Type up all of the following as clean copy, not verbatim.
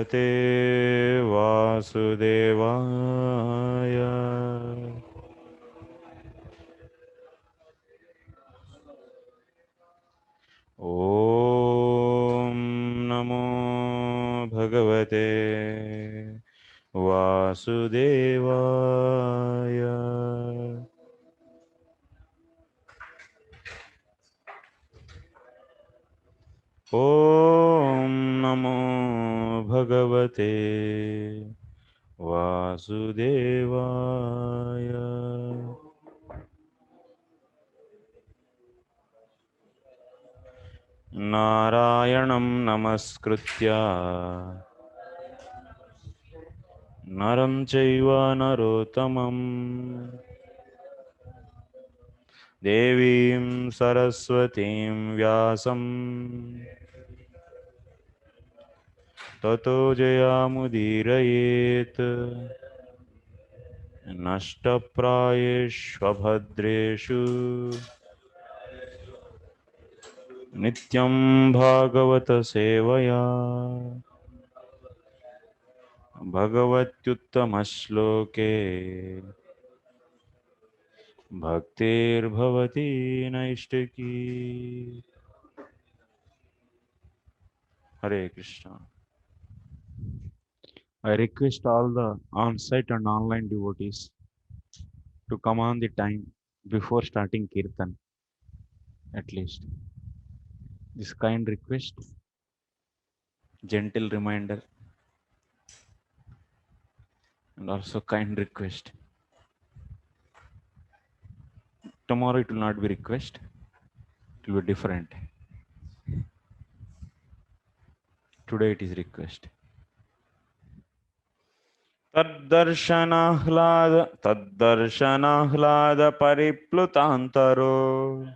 Bhagavate Vasudevaya. Om Namo Bhagavate Vasudevaya. Om Namo Bhagavate Vasudevaya. Narayanam Namaskritya Naram Chaiva Narottamam Devim Saraswatim Vyasam Tato Jayamudirayet Nashtaprayeshvabhadreshu Nityam Bhagavata Sevaya Bhagavatyuttamaśloke Bhaktir Bhavati Naishtaki. Hare Krishna. I request all the on-site and online devotees to come on the time before starting Kirtan, at least. This kind request, gentle reminder, and also kind request. Tomorrow it will not be request, it will be different. Today it is request. Taddarshanahlada pariplutantaro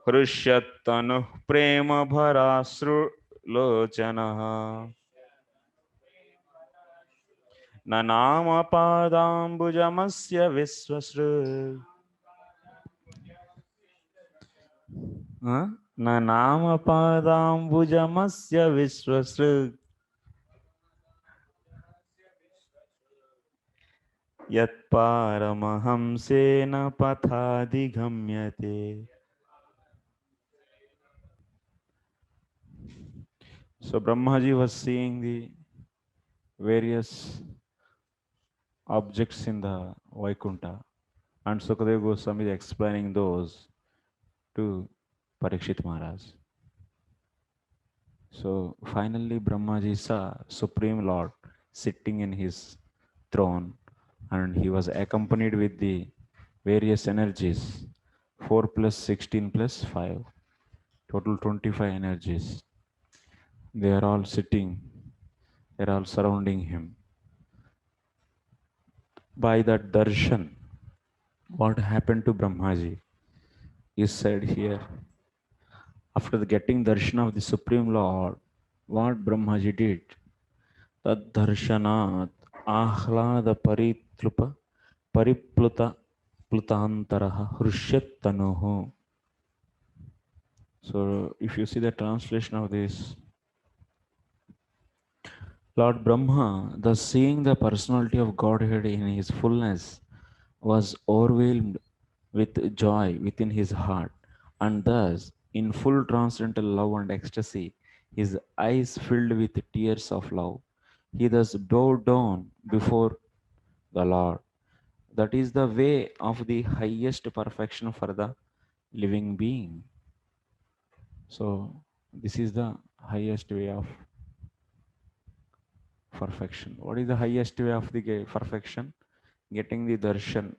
Hrishyatanuh prema bharasru lochanaha Nanama padambujamasya visvasru Nanama padambujamasya visvasru Yat paramahamsena pathadigamyate. So Brahmaji was seeing the various objects in the Vaikuntha, and Sukadeva Goswami is explaining those to Parikshit Maharaj. So finally Brahmaji saw Supreme Lord sitting in his throne, and he was accompanied with the various energies, 4 plus 16 plus 5, total 25 energies. They are all sitting, they are all surrounding him. By that darshan, what happened to Brahmaji is said here. After getting darshan of the Supreme Lord, what Brahmaji did? Tad darshanat ahlada paritrupa paripluta plutantaraha hrishyat tanuhu. So if you see the translation of this, Lord Brahma, thus seeing the personality of Godhead in his fullness, was overwhelmed with joy within his heart, and thus, in full transcendental love and ecstasy, his eyes filled with tears of love. He thus bowed down before the Lord. That is the way of the highest perfection for the living being. So, this is the highest way of perfection. What is the highest way of the perfection? Getting the darshan,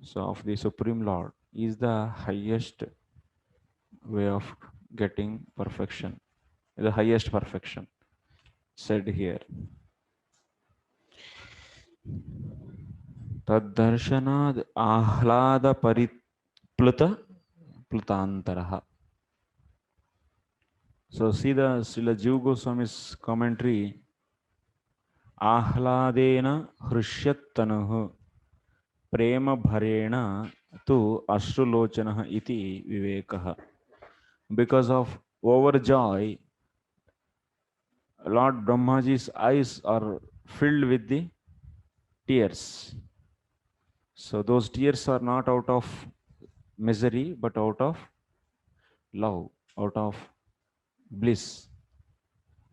so of the Supreme Lord, is the highest way of getting perfection, the highest perfection said here. Taddarshanad ahlada paripluta plutantaraha. So see the Srila Jiva Goswami's commentary. Ahladena hrishyatanuh prema bharena tu ashrulochanaha iti vivekaha. Because of overjoy, Lord Brahmaji's eyes are filled with the tears. So those tears are not out of misery, but out of love, out of bliss.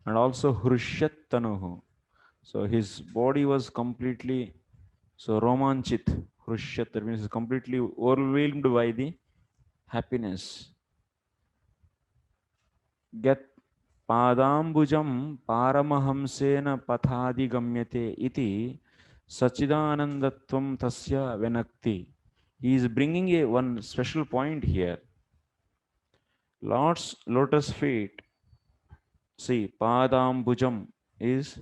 And also Hrushyat Tanuhu. So his body was completely so romanchit. Hrushyat, that means completely overwhelmed by the happiness. Get Padambujam Paramahamsena Pathadigamyate iti Sachidanandatvam Tasya Venakti. He is bringing a one special point here. Lord's lotus feet. See, Padambujam is,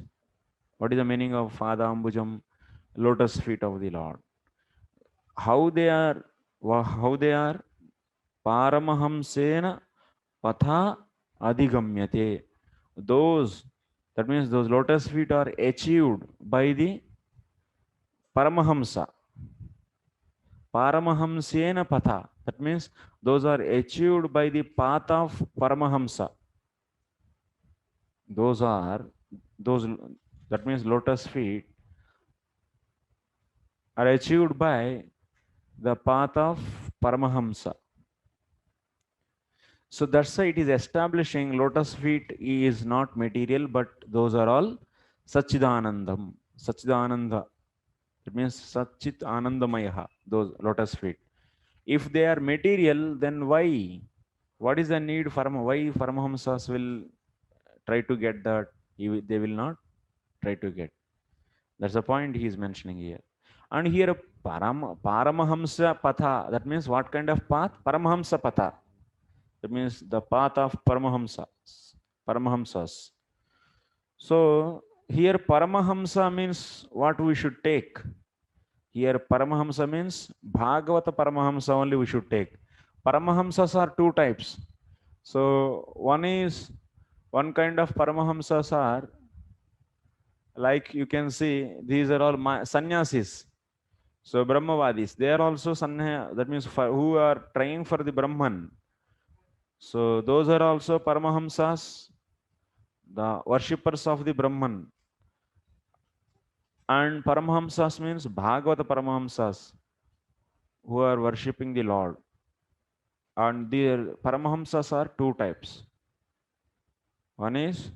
what is the meaning of Padambujam? Lotus feet of the Lord. How they are, how they are? Paramahamsena Patha Adigamyate. Those, that means those lotus feet are achieved by the Paramahamsa. Paramahamsena Patha. That means those are achieved by the path of Paramahamsa. Those are, those, that means lotus feet are achieved by the path of Paramahamsa. So that's why it is establishing lotus feet is not material, but those are all Sachidanandam. Sachidananda. It means Sachit Anandamayaha, those lotus feet. If they are material, then why? What is the need for why Paramahamsas will try to get that? They will not try to get. That's the point he is mentioning here. And here Paramahamsa Patha, that means what kind of path? Paramahamsa Patha. That means the path of Paramahamsas. So here Paramahamsa means what we should take. Here Paramahamsa means Bhagavata Paramahamsa only we should take. Paramahamsas are two types. So one kind of Paramahamsas are, like you can see, these are all sannyasis. So Brahmavadis, they are also sanya, that means who are trying for the Brahman. So those are also Paramahamsas, the worshippers of the Brahman. And Paramahamsas means Bhagavata Paramahamsas, who are worshipping the Lord. And the Paramahamsas are two types. One is,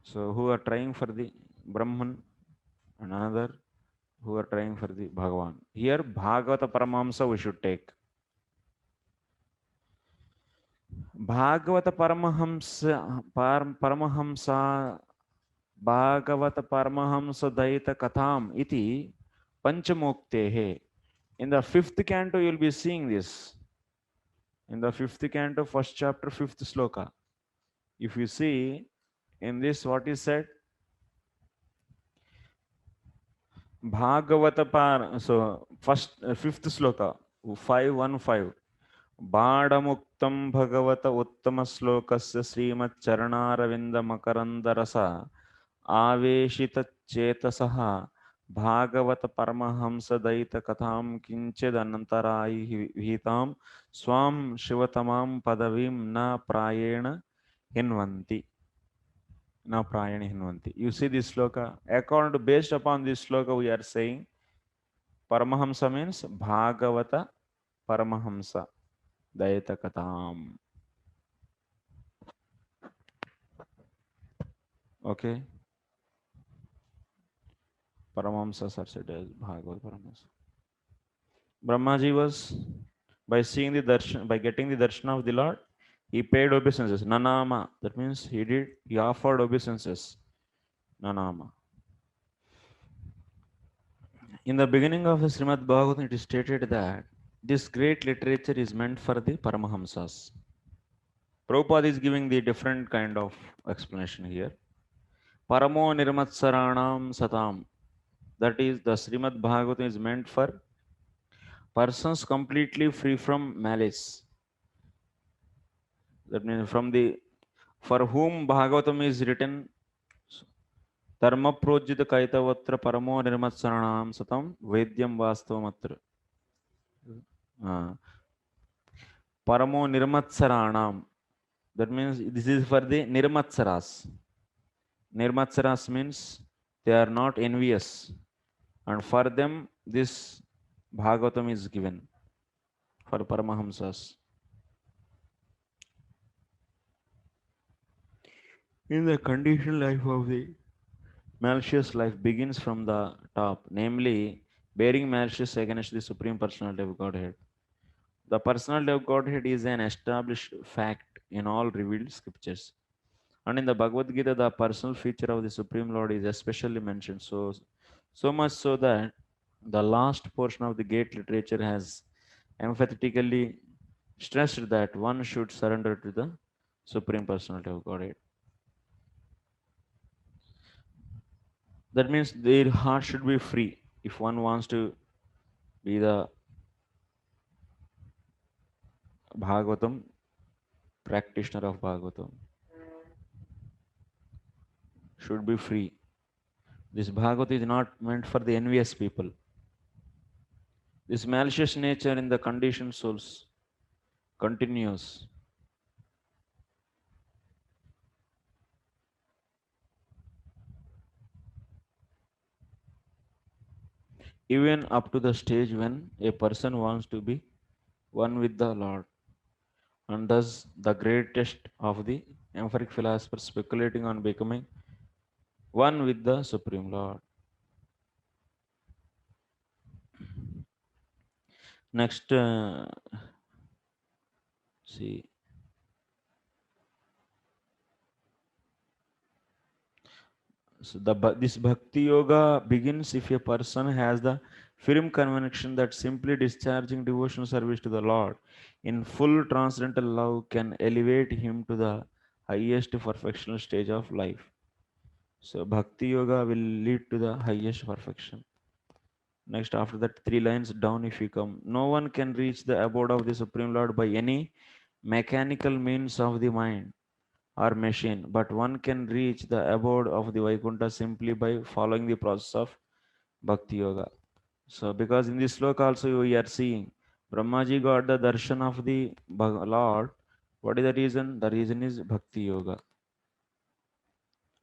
so who are trying for the Brahman, and another who are trying for the Bhagavan. Here Bhagavata Paramahamsa we should take. Bhagavata Paramahamsa Bhagavata Paramahamsa Daita Katham iti Panchamuktehe. In the fifth canto, you will be seeing this. In the fifth canto, first chapter, fifth sloka. If you see in this, what is said? Bhagavata Par. So, first, fifth sloka, 515. Bādamuktam Bhagavata Uttama Slokasya Srimad Charanaravindha Makarandarasa Aveshita Chetasaha Bhagavata Paramahamsa Daita Katham Kinchid Anantarayi Vihitam Swam Shivatamam Padavim Na Prayena Hinvanti. Na Prayena Hinvanti. You see this sloka? According to, based upon this sloka, we are saying Paramahamsa means Bhagavata Paramahamsa Daita Katham. Okay. Paramahamsas are said as Bhagavad Paramahamsa. Brahmaji was, by seeing the darshan, by getting the darshan of the Lord, he paid obeisances. Nanama. That means he offered obeisances. Nanama. In the beginning of the Srimad Bhagavatam, it is stated that this great literature is meant for the Paramahamsas. Prabhupada is giving the different kind of explanation here. Paramo Nirmatsaranam Satam. That is, the Srimad Bhagavatam is meant for persons completely free from malice. That means for whom Bhagavatam is written, Dharma Projita Kaitavatra Paramo Nirmatsaranam Satam Vedyam Vastavamatra. Paramo Nirmatsaranam. That means this is for the Nirmatsaras. Nirmatsaras means they are not envious, and for them this Bhagavatam is given for Paramahamsas. In the conditioned life of the malicious life begins from the top, namely bearing malice against the Supreme Personality of Godhead. The personality of Godhead is an established fact in all revealed scriptures. And in the Bhagavad Gita, the personal feature of the Supreme Lord is especially mentioned. So much so that the last portion of the Gate literature has emphatically stressed that one should surrender to the Supreme Personality of Godhead. That means their heart should be free if one wants to be the Bhagavatam practitioner of Bhagavatam. Should be free. This Bhagavad is not meant for the envious people. This malicious nature in the conditioned souls continues even up to the stage when a person wants to be one with the Lord. And thus, the greatest of the empiric philosophers speculating on becoming one with the Supreme Lord. Next, see, this Bhakti Yoga begins if a person has the firm conviction that simply discharging devotional service to the Lord in full transcendental love can elevate him to the highest perfectional stage of life. So Bhakti Yoga will lead to the highest perfection. Next, after that, 3 lines down, if you come, no one can reach the abode of the Supreme Lord by any mechanical means of the mind or machine, but one can reach the abode of the Vaikuntha simply by following the process of Bhakti Yoga. So, because in this sloka also we are seeing Brahmaji got the darshan of the Lord. What is the reason? The reason is Bhakti Yoga.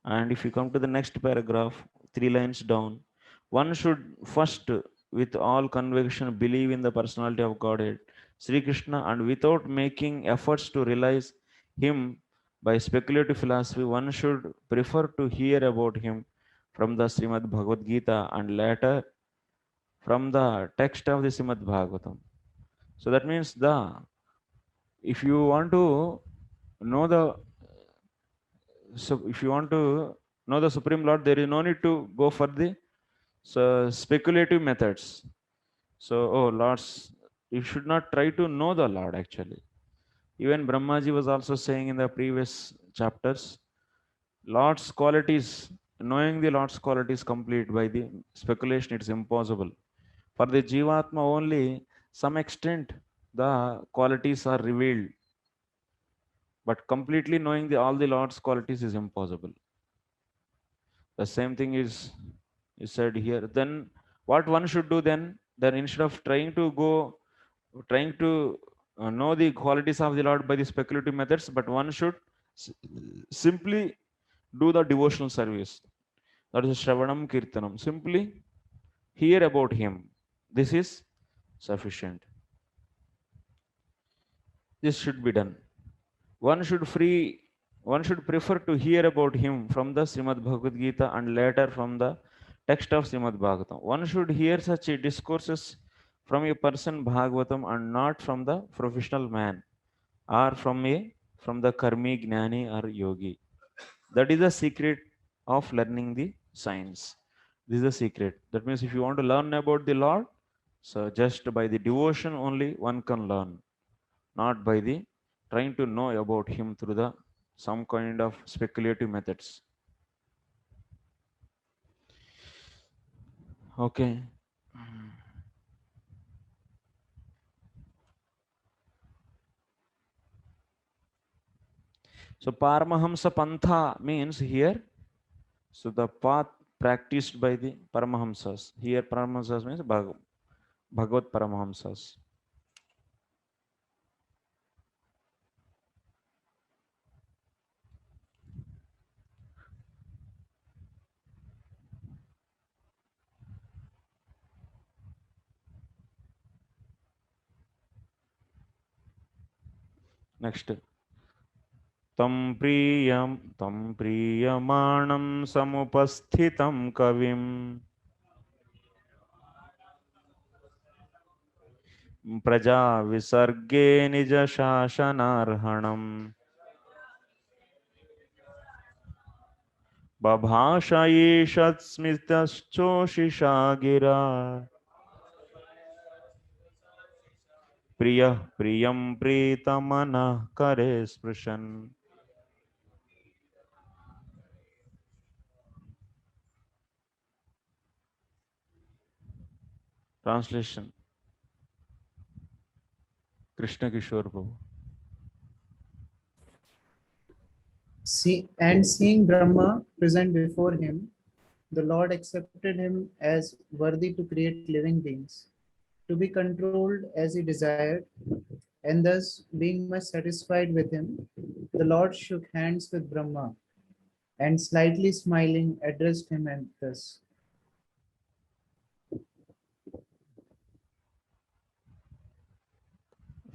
And if you come to the next paragraph, 3 lines down, one should first, with all conviction, believe in the personality of Godhead, Sri Krishna, and without making efforts to realize Him by speculative philosophy, one should prefer to hear about Him from the Srimad Bhagavad Gita and later from the text of the Srimad Bhagavatam. So that means if you want to know the so if you want to know the Supreme Lord, there is no need to go for the speculative methods. So, oh, Lord's, you should not try to know the Lord actually. Even Brahmaji was also saying in the previous chapters, Lord's qualities, knowing the Lord's qualities complete by the speculation, it's impossible. For the Jivatma only, some extent, the qualities are revealed, but completely knowing all the Lord's qualities is impossible. The same thing is said here. Then what one should do then instead of trying to know the qualities of the Lord by the speculative methods, but one should s- simply do the devotional service. That is Shravanam Kirtanam. Simply hear about him. This is sufficient. This should be done. One should free one should prefer to hear about him from the Srimad Bhagavad Gita and later from the text of Srimad Bhagavatam. One should hear such discourses from a person Bhagavatam and not from the professional man or from the karmi, gnani or yogi. That is the secret of learning the science. This is the secret. That means if you want to learn about the Lord, so just by the devotion only one can learn, not by the trying to know about him through the some kind of speculative methods. Okay. So Paramahamsa Pantha means here, so the path practiced by the Paramahamsas. Here Paramahamsas means Bhagavad Paramahamsas. Next. Tam priyamanam samupasthitam kavim praja visarge nija shashanarhanam babhashayeshatsmitaschoshisha gira priyam pritamana kare sprishan. Translation. Krishna Kishore Prabhu. Seeing Brahma present before him, the Lord accepted him as worthy to create living beings, to be controlled as he desired, and thus, being much satisfied with him, the Lord shook hands with Brahma and, slightly smiling, addressed him and thus.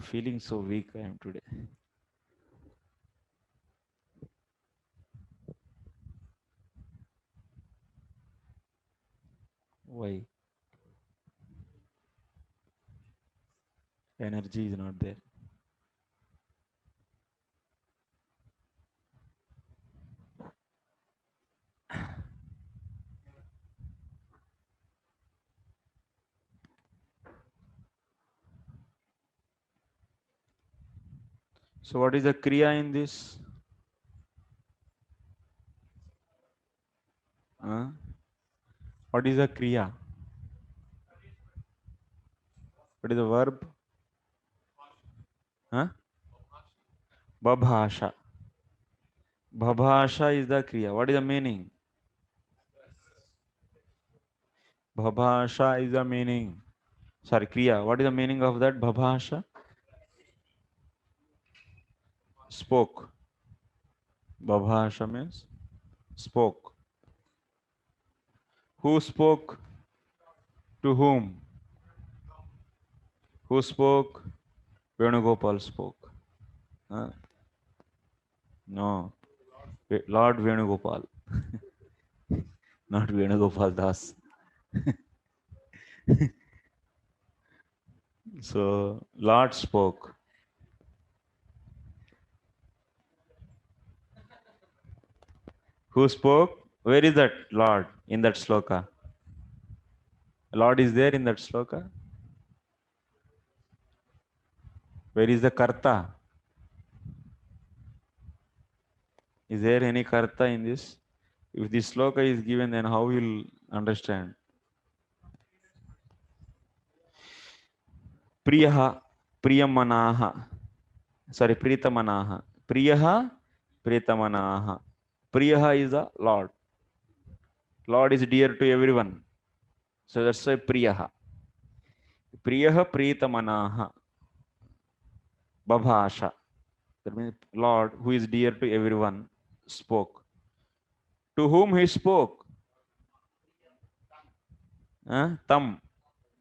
Feeling so weak I am today. Why? Energy is not there. So what is the kriya in this? Huh? What is the kriya? What is the verb? Huh? Babhasha. Babhasha is the kriya. What is the meaning? Babhasha is the meaning. Sorry, kriya. What is the meaning of that? Babhasha? Spoke. Babhasha means spoke. Who spoke? To whom? Who spoke? Venugopal spoke. Huh? No. Lord Venugopal. Not Venugopal Das. So Lord spoke. Who spoke? Where is that Lord in that sloka? Lord is there in that sloka. Where is the karta? Is there any karta in this? If this sloka is given, then how will understand? Priyaha, priyamanaha. Sorry, pritamanaha. Priyaha, pritamanaha. Priyaha is the Lord. Lord is dear to everyone. So that's why priyaha. Priyaha, pritamanaha. Babhasha. That means Lord, who is dear to everyone, spoke. To whom he spoke? Tam.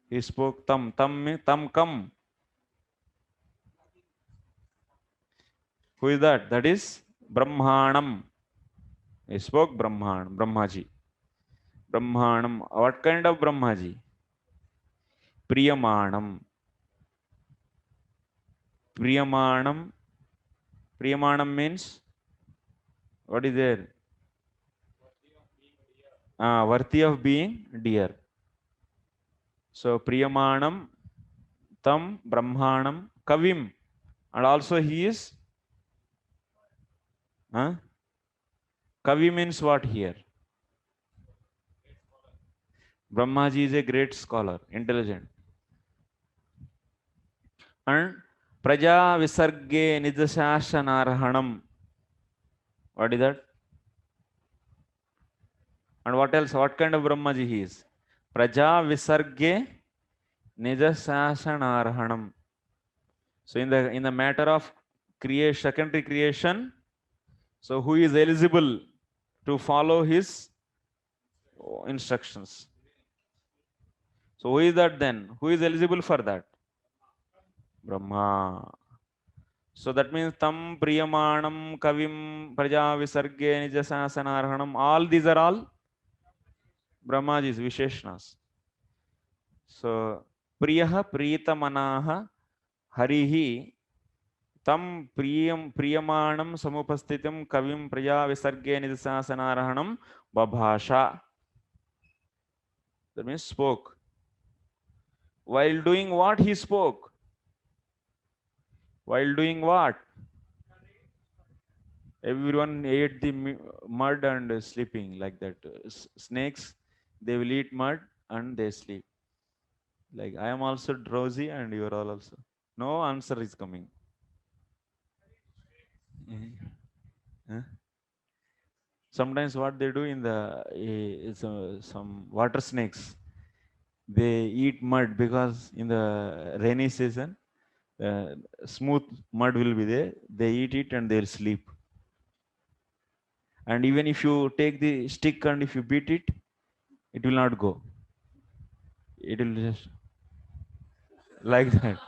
He spoke tam. Tam kam. Who is that? That is Brahmanam. He spoke Brahman, Brahmaji. Brahmanam. What kind of Brahmaji? Priyamanam. Priyamanam. Priyamanam means what is there? Worthy of being dear. So Priyamanam, Tam, Brahmanam, Kavim. And also he is Kavi means what here? Brahmaji is a great scholar, intelligent. And Praja Visarge Nidashashanarhanam. What is that? And what else? What kind of Brahmaji he is? Praja Visarge Nidashashanarhanam. So in the matter of creation, secondary creation, so who is eligible to follow his instructions? So who is that then? Who is eligible for that? Brahma. So that means tam priyamanam kavim praja visarge nija sasanarhanam. All these are all Brahmaji's Visheshnas. So priyaha priyatamanaha harihi tam priyamanam samupastitam kavim praja visarge nija sasanarhanam babhasha. That means spoke. While doing what he spoke? While doing what? Everyone ate the mud and sleeping like that. Snakes, they will eat mud and they sleep. Like I am also drowsy and you are all also. No answer is coming. Huh? Sometimes what they do in the some water snakes, they eat mud because in the rainy season, smooth mud will be there. They eat it and they'll sleep. And even if you take the stick and if you beat it, it will not go. It will just like that.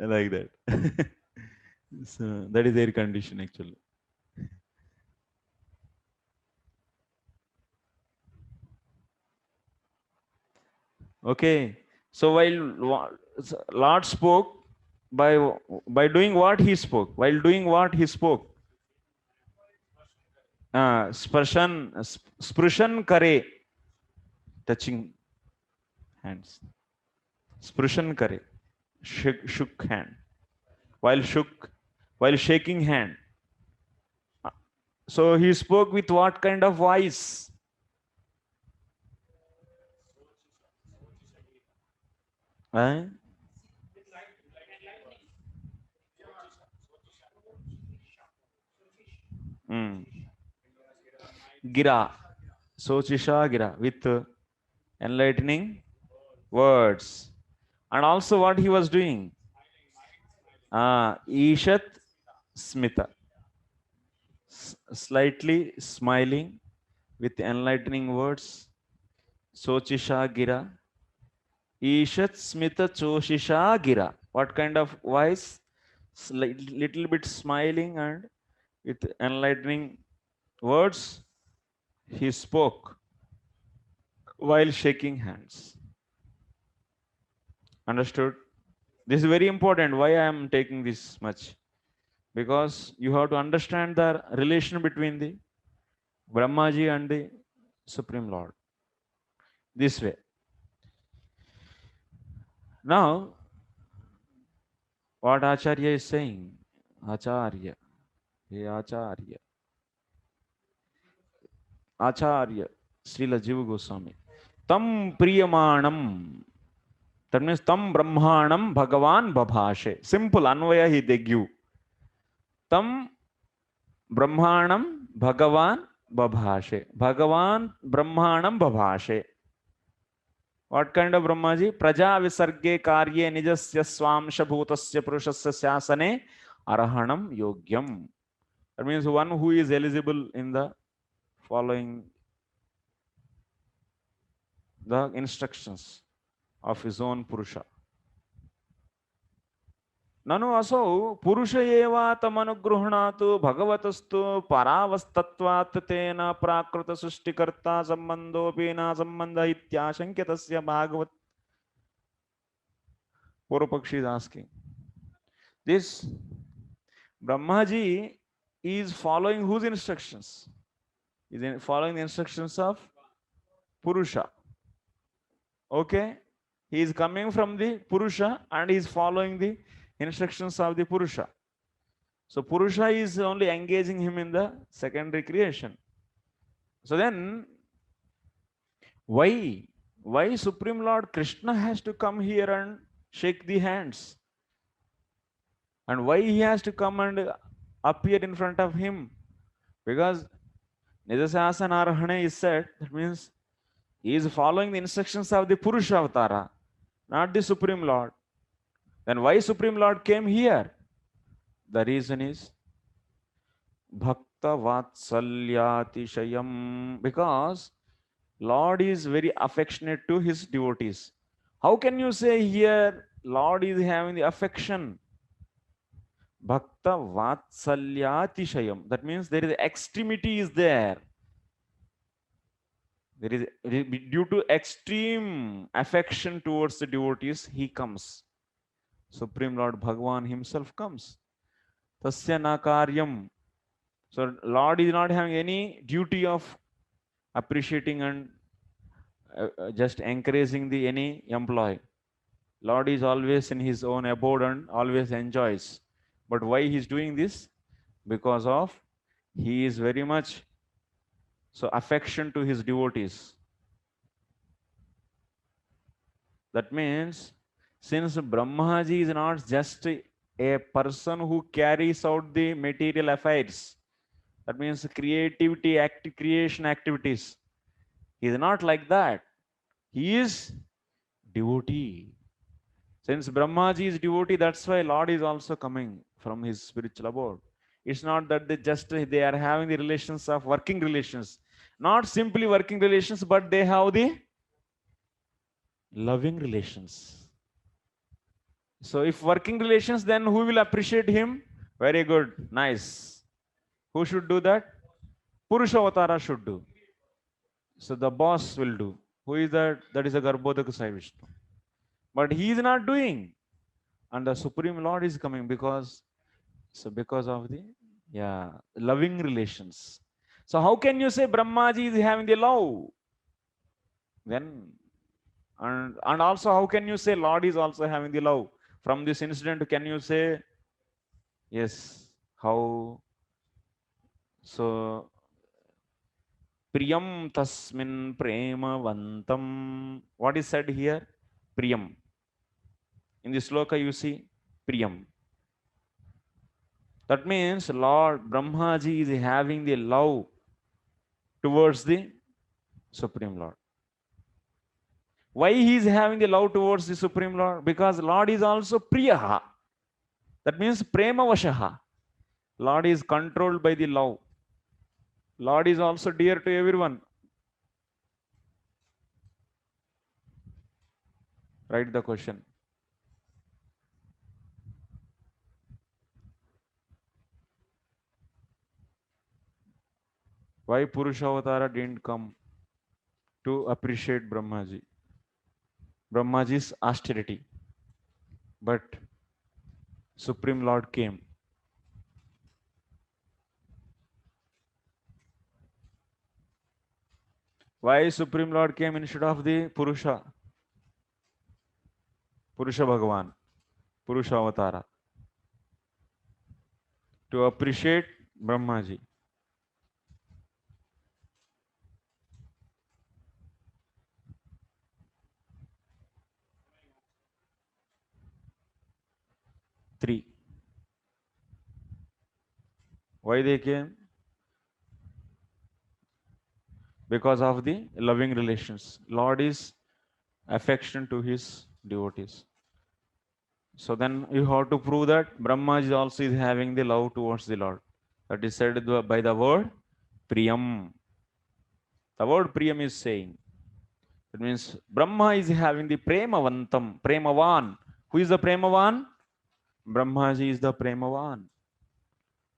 Like that. So that is air condition actually. Okay. So while Lord spoke by doing what he spoke, while doing what he spoke, sprshan kare, touching hands. Sprshan kare, shook hand. While shaking hand. So he spoke with what kind of voice? Eh? Mm. Gira. Sochisha gira with enlightening words. And also what he was doing? Ishat Smita. Slightly smiling with enlightening words. Sochisha gira. Ishat Smita Choshisha gira. What kind of voice? Little bit smiling and with enlightening words he spoke while shaking hands. Understood? This is very important. Why I am taking this much? Because you have to understand the relation between the Brahmaji and the Supreme Lord. This way. Now, what Acharya is saying, Acharya, hey Acharya, Acharya, Srila Jiva Goswami, Tam Priyamanam, that means Tam Brahmanam Bhagavan Babhashe. Simple Anvaya he they give. Tam Brahmanam Bhagavan Babhashe. Bhagavan Brahmanam Babhashe. What kind of Brahmaji? Praja visarge karye nijasya swamsha bhutasya purushasya syasane arahanam yogyam. That means one who is eligible in the following the instructions of his own Purusha. Nanu asau Purusha eva tamanugrunatu bhagavatastu paravasthatvat tena prakrita sushtikarta sambandho pena sambandha ityashankitasya bhagavat. Purupakshi is asking. This Brahmaji is following whose instructions? Is following the instructions of Purusha. Okay? He is coming from the Purusha and he is following the instructions of the Purusha. So Purusha is only engaging him in the secondary creation. So then, why Supreme Lord Krishna has to come here and shake the hands? And why he has to come and appear in front of him? Because Nijasasanarahane is said, that means he is following the instructions of the Purusha Avatara, not the Supreme Lord. Then why Supreme Lord came here? The reason is Bhakta Vatsalyatishayam, because Lord is very affectionate to his devotees. How can you say here Lord is having the affection? Bhakta vatsalyatishayam. That means there is extremity is there. Due to extreme affection towards the devotees, he comes. Supreme Lord Bhagavan himself comes. Tasya na karyam. So Lord is not having any duty of appreciating and just encouraging the any employee. Lord is always in his own abode and always enjoys. But why he is doing this? Because of he is very much so affection to his devotees. That means since Brahmaji is not just a person who carries out the material affairs, that means creativity, creation activities. He is not like that. He is devotee. Since Brahmaji is devotee, that's why Lord is also coming from his spiritual abode. It's not that they are having the relations of working relations. Not simply working relations, but they have the loving relations. So if working relations, then who will appreciate him? Very good, nice. Who should do that? Purushavatara should do. So the boss will do. Who is that? That is a Garbhodaka Sai Vishnu. But he is not doing. And the Supreme Lord is coming because of the loving relations. So how can you say Brahmaji is having the love? Then and also how can you say Lord is also having the love? From this incident, can you say yes? How so? Priyam tasmin premavantam. What is said here? Priyam. In this sloka, you see Priyam. That means Lord Brahmaji is having the love towards the Supreme Lord. Why he is having the love towards the Supreme Lord? Because Lord is also Priyaha. That means Prema Vashaha. Lord is controlled by the love. Lord is also dear to everyone. Write the question. Why Purushavatara didn't come to appreciate Brahmaji? Brahmaji's austerity. But Supreme Lord came. Why Supreme Lord came instead of the Purusha? Purusha Bhagavan, Purusha Avatara. To appreciate Brahmaji. Three. Why they came? Because of the loving relations. Lord is affection to his devotees. So then you have to prove that Brahma is also is having the love towards the Lord. That is said by the word Priyam. The word Priyam is saying. It means Brahma is having the Premavantam, Premavan. Who is the Premavan? Brahmaji is the Premavan.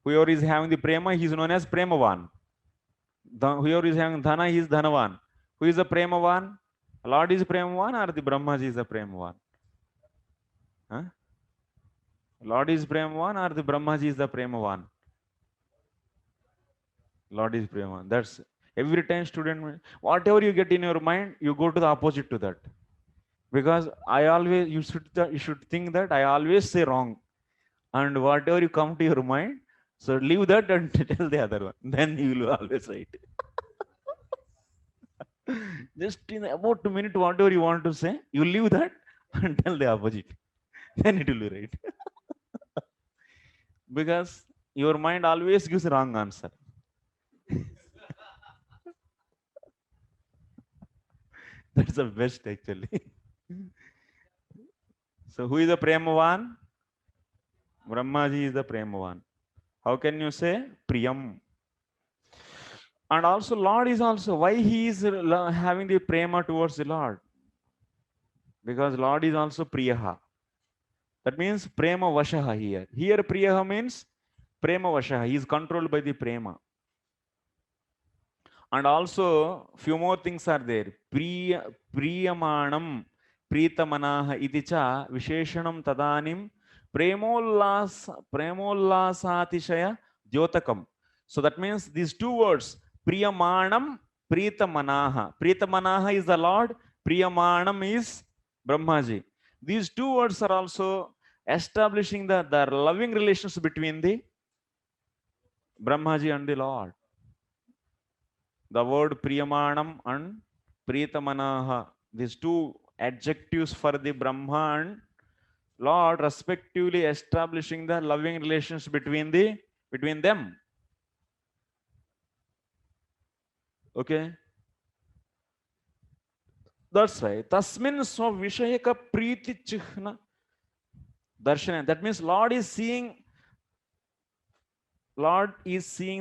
Whoever is having the Prema, he is known as Premavan. Whoever is having Dhana, he is Dhanavan. Who is the Premavan? Lord is Premavan or the Brahmaji is the Premavan? Huh? Lord is Premavan or the Brahmaji is the Premavan? Lord is Premavan. That's every time student, whatever you get in your mind, you go to the opposite to that. Because you should think that I always say wrong. And whatever you come to your mind, so leave that and tell the other one. Then you will always right. Just in about 2 minutes, whatever you want to say, you leave that and tell the opposite. Then it will be right. Because your mind always gives wrong answer. That's the best actually. So who is the Premavan? Brahmaji is the Premavan. How can you say Priyam? And also Lord is also, why he is having the prema towards the Lord? Because Lord is also priyaha. That means prema vashaha here. Here priyaha means prema vashaha. He is controlled by the prema. And also few more things are there. Priyamanam Pritamanaha iticha Visheshanam Tadanim Premollasaatishaya Jyotakam. So that means these two words, Priyamanam Pritamanaha. Pritamanaha is the Lord, Priyamanam is Brahmaji. These two words are also establishing the loving relations between the Brahmaji and the Lord. The word Priyamanam and Pritamanaha, these two adjectives for the Brahma and Lord, respectively establishing the loving relations between them. Okay, that's right. Tasmin swa vishayaka priti chihna darshana. That means Lord is seeing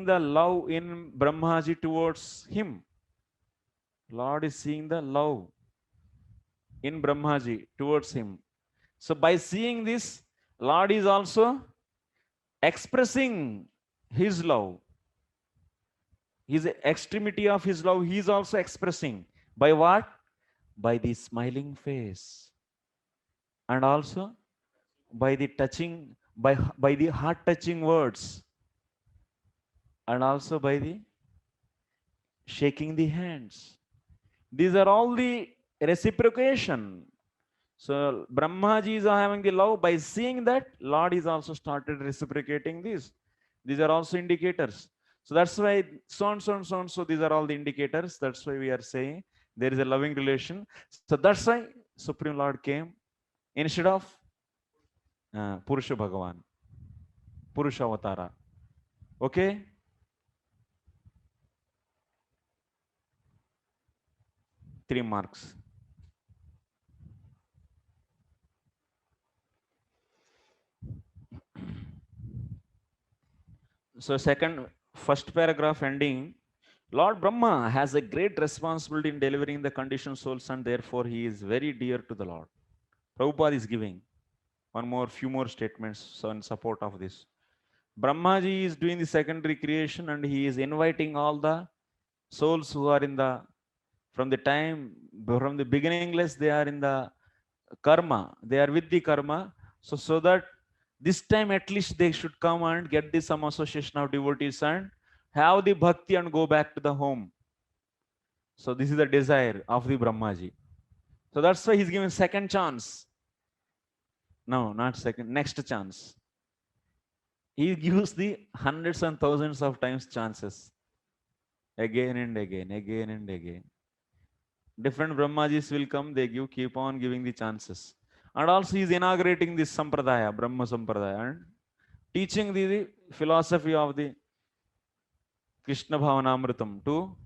the love in Brahmaji towards him. Lord is seeing the love in Brahmaji towards him. So by seeing this, Lord is also expressing his love. His extremity of his love, he is also expressing. By what? By the smiling face. And also by the touching, by the heart-touching words. And also by the shaking the hands. These are all the reciprocation. So Brahmaji is having the love. By seeing that, Lord is also started reciprocating this. These are also indicators. So that's why so and so and so and so, these are all the indicators. That's why we are saying there is a loving relation. So that's why Supreme Lord came instead of Purusha Bhagavan, Purusha Avatara. Okay? Three marks. So first paragraph ending, Lord Brahma has a great responsibility in delivering the conditioned souls, and therefore he is very dear to the Lord. Prabhupada is giving few more statements in support of this. Brahmaji is doing the secondary creation, and he is inviting all the souls who are from the beginningless, they are in the karma, they are with the karma. So that this time at least they should come and get some association of devotees and have the bhakti and go back to the home. So this is the desire of the Brahmaji. So that's why he's given second chance. No, not second, next chance. He gives the hundreds and thousands of times chances. Again and again, again and again. Different Brahmajis will come, they keep on giving the chances. And also he is inaugurating this Sampradaya, Brahma Sampradaya, and teaching the philosophy of the Krishna Bhavanamritam to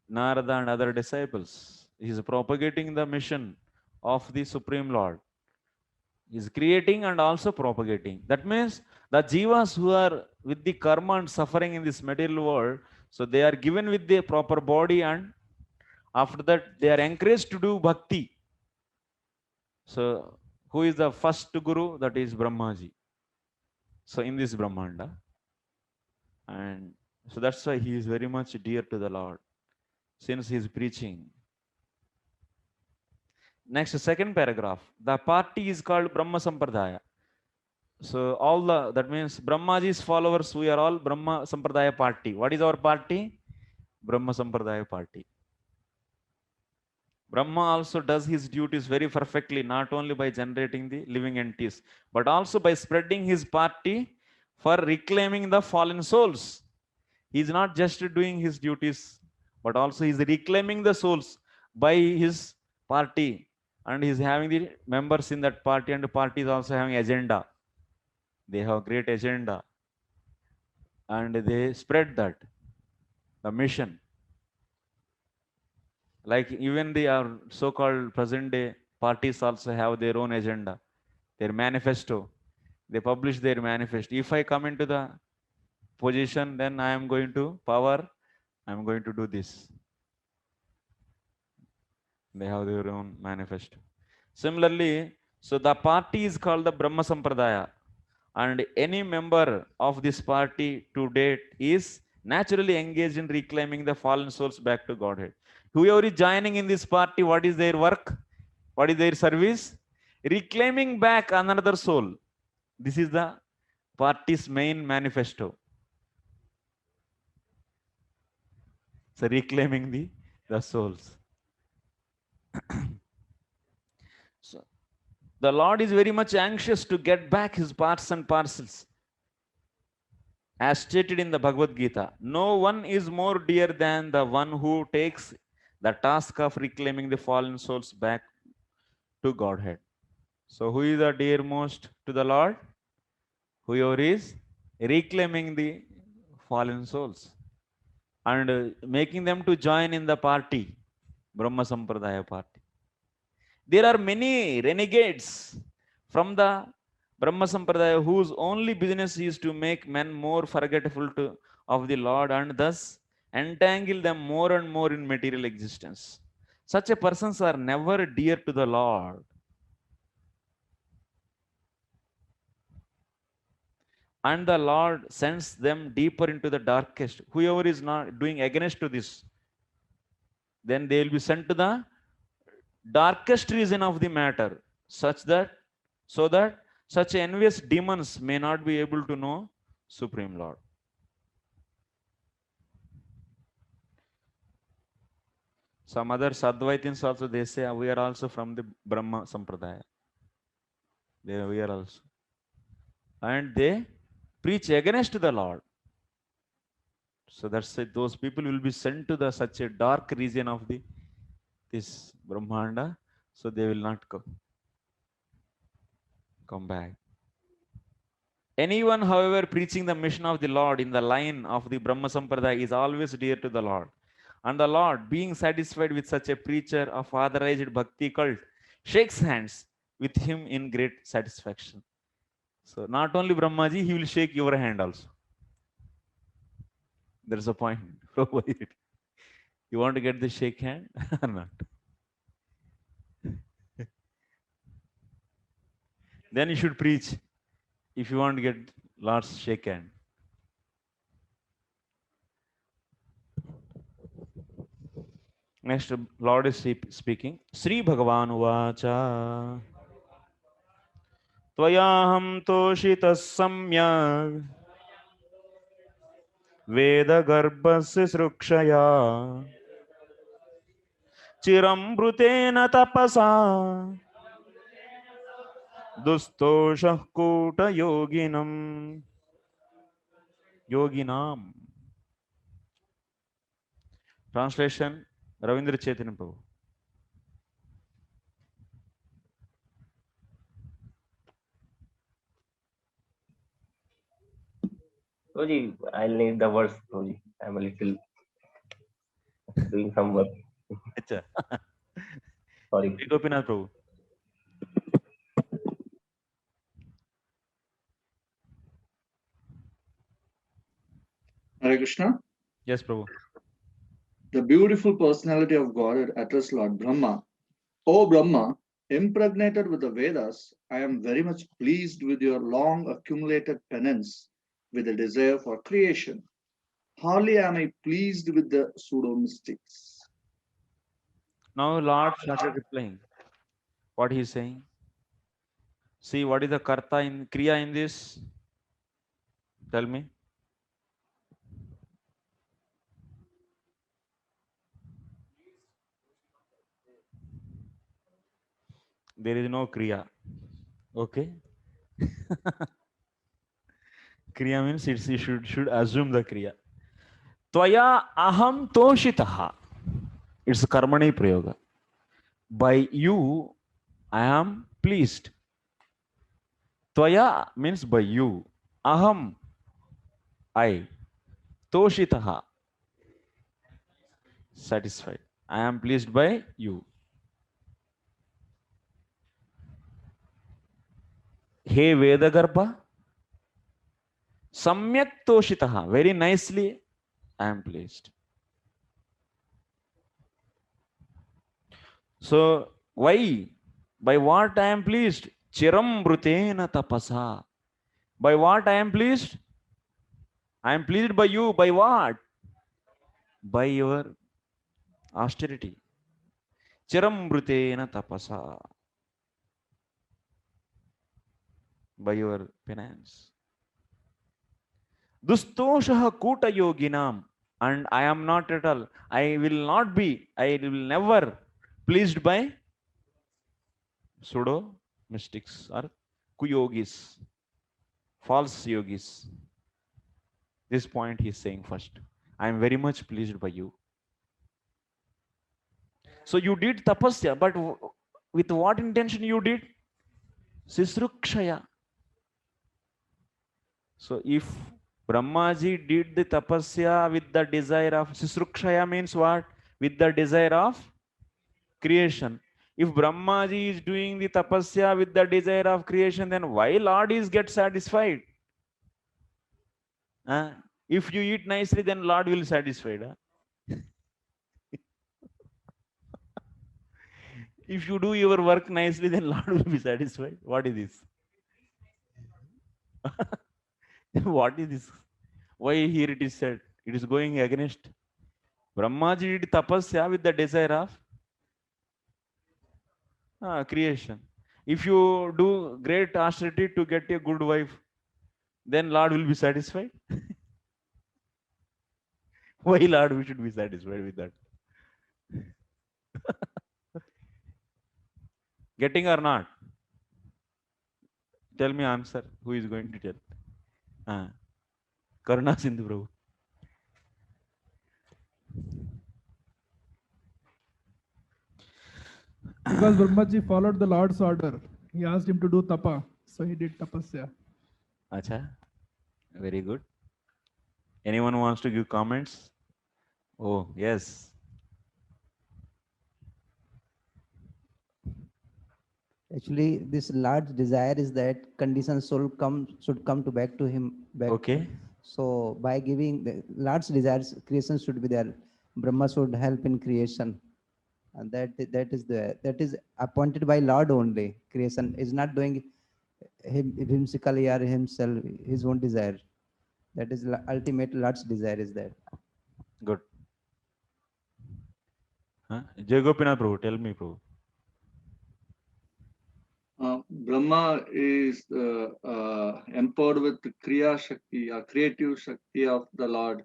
Narada and other disciples. He is propagating the mission of the Supreme Lord. He is creating and also propagating. That means the jivas who are with the karma and suffering in this material world, so they are given with the proper body, and after that they are encouraged to do bhakti. So who is the first guru? That is Brahmaji. So in this Brahmanda. And so that's why he is very much dear to the Lord, since he is preaching. Next, second paragraph. The party is called Brahma Sampradaya. So that means Brahmaji's followers, we are all Brahma Sampradaya party. What is our party? Brahma Sampradaya party. Brahma also does his duties very perfectly, not only by generating the living entities, but also by spreading his party for reclaiming the fallen souls. He is not just doing his duties, but also he is reclaiming the souls by his party, and he is having the members in that party, and the party is also having agenda. They have great agenda, and they spread that, the mission. Like even the so-called present day parties also have their own agenda, their manifesto. They publish their manifesto. If I come into the position, then I am going to power I'm going to do this. They have their own manifesto. Similarly, so the party is called the Brahma Sampradaya, and any member of this party to date is naturally engaged in reclaiming the fallen souls back to Godhead. Whoever is joining in this party, what is their work? What is their service? Reclaiming back another soul. This is the party's main manifesto. So reclaiming the souls. So the Lord is very much anxious to get back his parts and parcels. As stated in the Bhagavad Gita, no one is more dear than the one who takes the task of reclaiming the fallen souls back to Godhead. So who is the dearmost to the Lord? Whoever is reclaiming the fallen souls and making them to join in the party, Brahma Sampradaya party. There are many renegades from the Brahma Sampradaya whose only business is to make men more forgetful of the Lord and thus entangle them more and more in material existence. Such a persons are never dear to the Lord. And the Lord sends them deeper into the darkest. Whoever is not doing against to this, then they will be sent to the darkest reason of the matter, so that such envious demons may not be able to know Supreme Lord. Some other Sadvaitins also, they say we are also from the Brahma Sampradaya. We are also. And they preach against the Lord. So that's it. Those people will be sent to such a dark region of this Brahmanda. So they will not come back. Anyone, however, preaching the mission of the Lord in the line of the Brahma Sampradaya is always dear to the Lord. And the Lord, being satisfied with such a preacher of authorized bhakti cult, shakes hands with him in great satisfaction. So not only Brahmaji, he will shake your hand also. There is a point. You want to get the shake hand or not? Then you should preach if you want to get Lord's shake hand. Next, Lord is speaking. Sri Bhagavan Uvacha Tvayaham Toshita Samyak Veda Garbhasya Srukshaya Chiram Brutena Tapasa Dustosha Kuta Yoginam. Translation Ravindra Chaitanya Prabhu. Roji, I'll need the words, Roji. I'm a little doing some work. Sorry. Gopinath Prabhu. Hare Krishna. Yes, Prabhu. The beautiful personality of God addressed Lord Brahma. O Brahma, impregnated with the Vedas, I am very much pleased with your long accumulated penance with a desire for creation. Hardly am I pleased with the pseudo mystics. Now Lord started replying. What he is saying? See, what is the karta in kriya in this? Tell me. There is no kriya. Okay. Kriya means you should assume the kriya. Tvaya aham toshitaha. It's karmani prayoga. By you, I am pleased. Tvaya means by you. Aham, I. Toshitaha, satisfied. I am pleased by you. Hey Vedagarbha, Samyak Toshitaha, very nicely, I am pleased. So why? By what I am pleased? Chiram brutena tapasa. By what I am pleased? I am pleased by you. By what? By your austerity. Chiram brutena tapasa. By your penance. Dustoshaha kuta yoginam. And I am not at all. I will not be. I will never pleased by pseudo mystics or kuyogis, false yogis. This point he is saying first. I am very much pleased by you. So you did tapasya, but with what intention you did? Sisrukshaya. So if Brahmaji did the tapasya with the desire of Sisrukshaya means what? With the desire of creation. If Brahmaji is doing the tapasya with the desire of creation, then why Lord is get satisfied? If you eat nicely, then Lord will satisfied. If you do your work nicely, then Lord will be satisfied. What is this? What is this? Why here it is said? It is going against. Brahmaji did tapasya with the desire of creation. If you do great austerity to get a good wife, then Lord will be satisfied. Why Lord we should be satisfied with that? Getting or not? Tell me answer. Who is going to tell? Karuna Sindhu Prabhu. Because Brahmaji followed the Lord's order. He asked him to do tapa. So he did tapasya. Acha. Very good. Anyone wants to give comments? Oh, yes. Actually, this large desire is that conditioned soul should come to back to him. Okay. So by giving the large desires, creation should be there. Brahma should help in creation, and that is appointed by Lord only. Creation is not doing whimsically or himself his own desire. That is ultimate Lord's desire is that. Good. Jai Gopinath Prabhu, tell me, Prabhu. Brahma is empowered with the Kriya Shakti, creative Shakti of the Lord.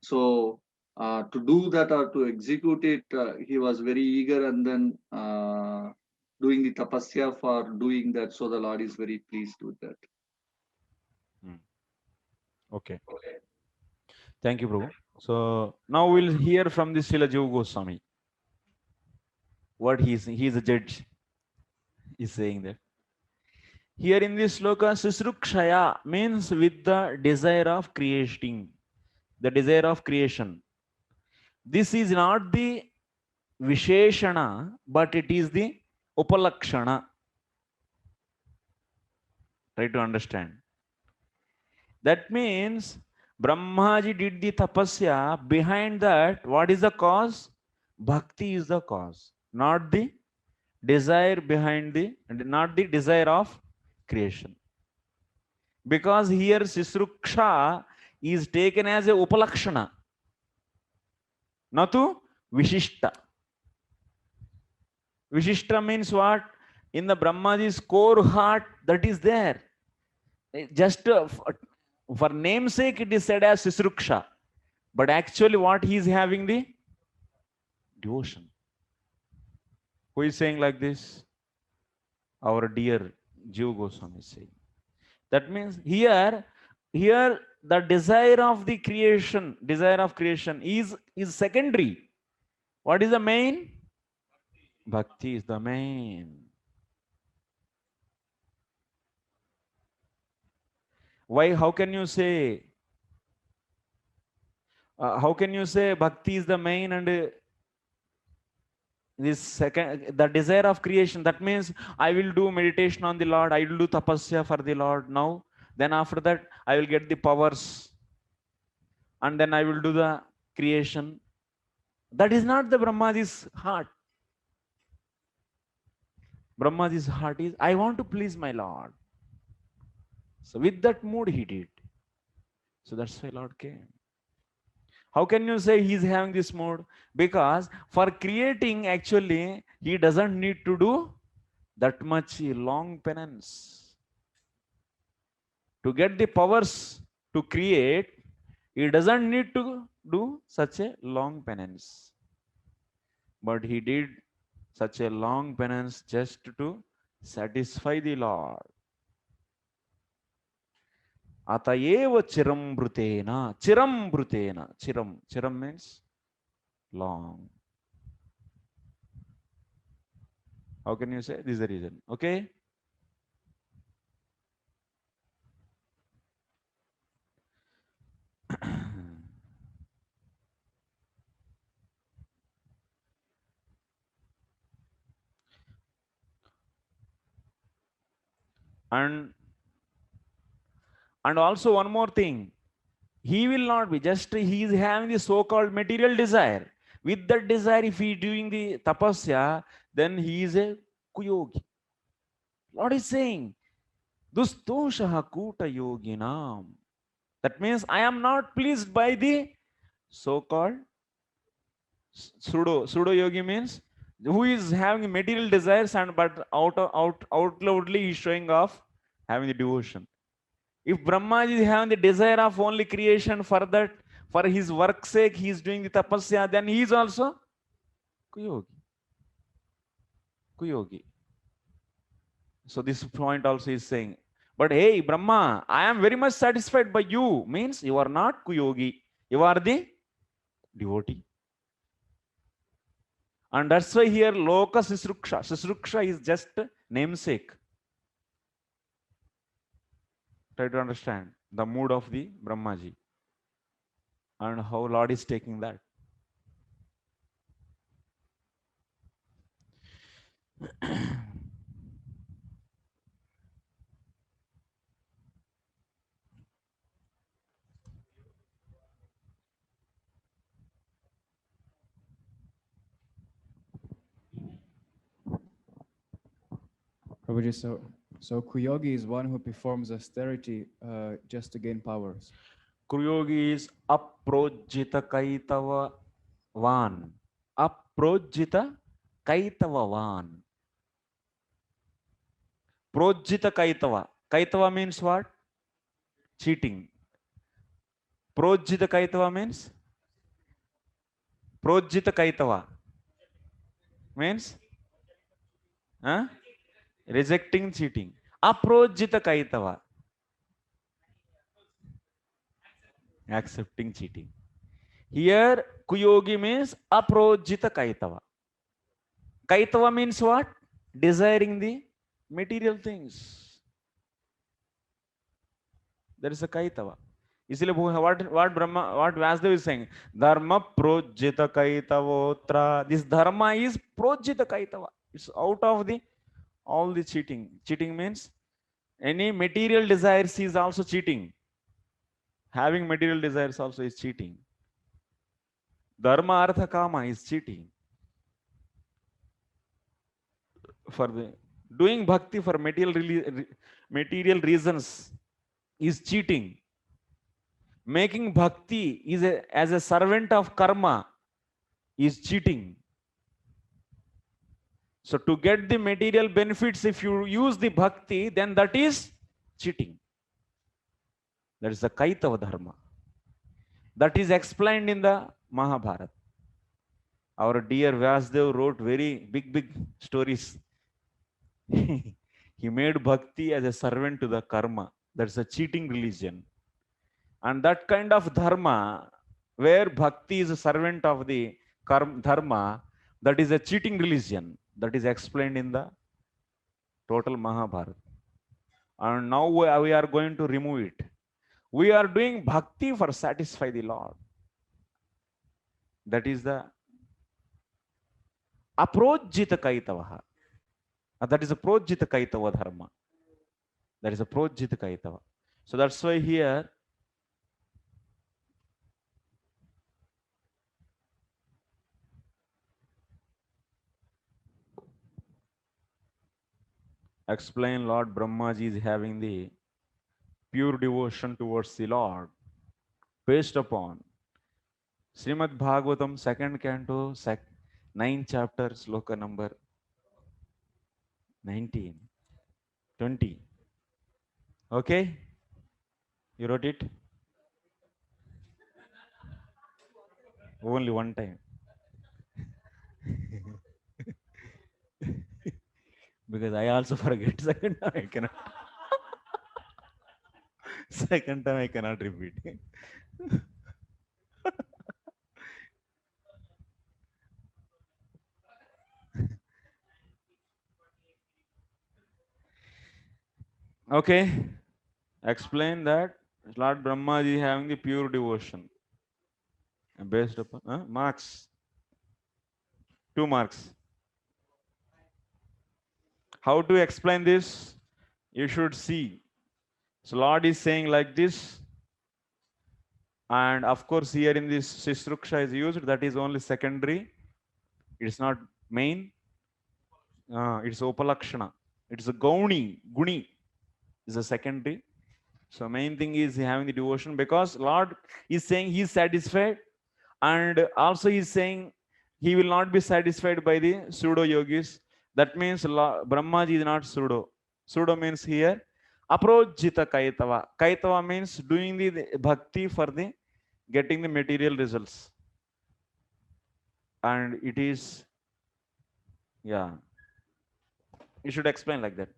So to do that or to execute it, he was very eager, and then doing the tapasya for doing that. So the Lord is very pleased with that. Okay. Thank you, Prabhu. So now we'll hear from the Srila Jiva Goswami. What he's a judge. Is saying that. Here in this sloka, Sisrukshaya means with the desire of creating, the desire of creation. This is not the Visheshana, but it is the Upalakshana. Try to understand. That means Brahmaji did the tapasya. Behind that, what is the cause? Bhakti is the cause, not the desire behind not the desire of creation. Because here Sisruksha is taken as a Upalakshana, natu Vishishta. Vishishta means what? In the Brahmaji's core heart, that is there. Just for namesake, it is said as Sisruksha. But actually, what he is having the devotion. Who is saying like this? Our dear Jiva Goswami is saying. That means here the desire of the creation, is secondary. What is the main? Bhakti is the main. Why? How can you say? How can you say bhakti is the main and this second, the desire of creation? That means I will do meditation on the Lord, I will do tapasya for the Lord now, then after that I will get the powers, and then I will do the creation. That is not the Brahmaji's heart. Brahmaji's heart is, I want to please my Lord. So with that mood he did. So that's why Lord came. How can you say he's having this mood? Because for creating, actually, he doesn't need to do that much long penance. To get the powers to create, he doesn't need to do such a long penance. But he did such a long penance just to satisfy the Lord. Atayev chiram brutena. Chiram brutena. Chiram. Chiram means long. How can you say? This is the reason. Okay? and also one more thing, he will not be just, he is having the so-called material desire. With that desire, if he is doing the tapasya, then he is a kuyogi. Lord is saying, dustoshaha kuta yoginam. That means I am not pleased by the so-called pseudo yogi, means who is having material desires and but outwardly is showing off having the devotion. If Brahma is having the desire of only creation for that, for his work's sake, he is doing the tapasya, then he is also kuyogi. Kuyogi. So this point also is saying, but hey, Brahma, I am very much satisfied by you, means you are not kuyogi, you are the devotee. And that's why here loka sisruksha. Sisruksha is just namesake. Try to understand the mood of the Brahmaji and how Lord is taking that. Prabhuji, so Kuyogi is one who performs austerity just to gain powers. Kuyogi is aprojita kaitava van. Aprojita kaitava van. Projita kaitava. Kaitava means what? Cheating. Projita kaitava means? Projita kaitava means? Huh? Rejecting cheating. Aprojita kaitava. Accepting cheating. Here, Kuyogi means aprojita kaitava. Kaitava means what? Desiring the material things. There is a kaitava. इसलिए what Brahma, what Vyasdev is saying, dharma projita kaitavotra. This dharma is projita kaitava. It's out of the all the cheating. Cheating means any material desires is also cheating. Having material desires also is cheating. Dharma artha kama is cheating. For the doing bhakti for material reasons is cheating. Making bhakti is as a servant of karma is cheating. So to get the material benefits, if you use the bhakti, then that is cheating. That is the kaitava dharma. That is explained in the Mahabharata. Our dear Vyasdev wrote very big stories. He made bhakti as a servant to the karma. That's a cheating religion. And that kind of dharma, where bhakti is a servant of the karma dharma, that is a cheating religion. That is explained in the total Mahabharata. And now we are going to remove it. We are doing bhakti for satisfy the Lord. That is the aprojita kaitava. That is a projita kaitava dharma. That is a projita kaitava. So that's why here explain Lord Brahmaji is having the pure devotion towards the Lord based upon Srimad Bhagavatam, second canto, 9 chapter, sloka number 19, 20. Okay? You wrote it? Only one time. Because I also forget. Second time I cannot. Second time I cannot repeat. Okay. Explain that Lord Brahmaji having the pure devotion. Based upon marks. 2 marks. How to explain this? You should see. So Lord is saying like this. And of course, here in this Sisruksha is used, that is only secondary. It's not main. It's Upalakshana. It's a Guni is a secondary. So main thing is having the devotion, because Lord is saying he is satisfied, and also he is saying he will not be satisfied by the pseudo yogis. That means Brahmaji is not pseudo. Pseudo means here aprojita kaitava. Kaitava means doing the bhakti for the getting the material results. And it is, yeah, you should explain like that.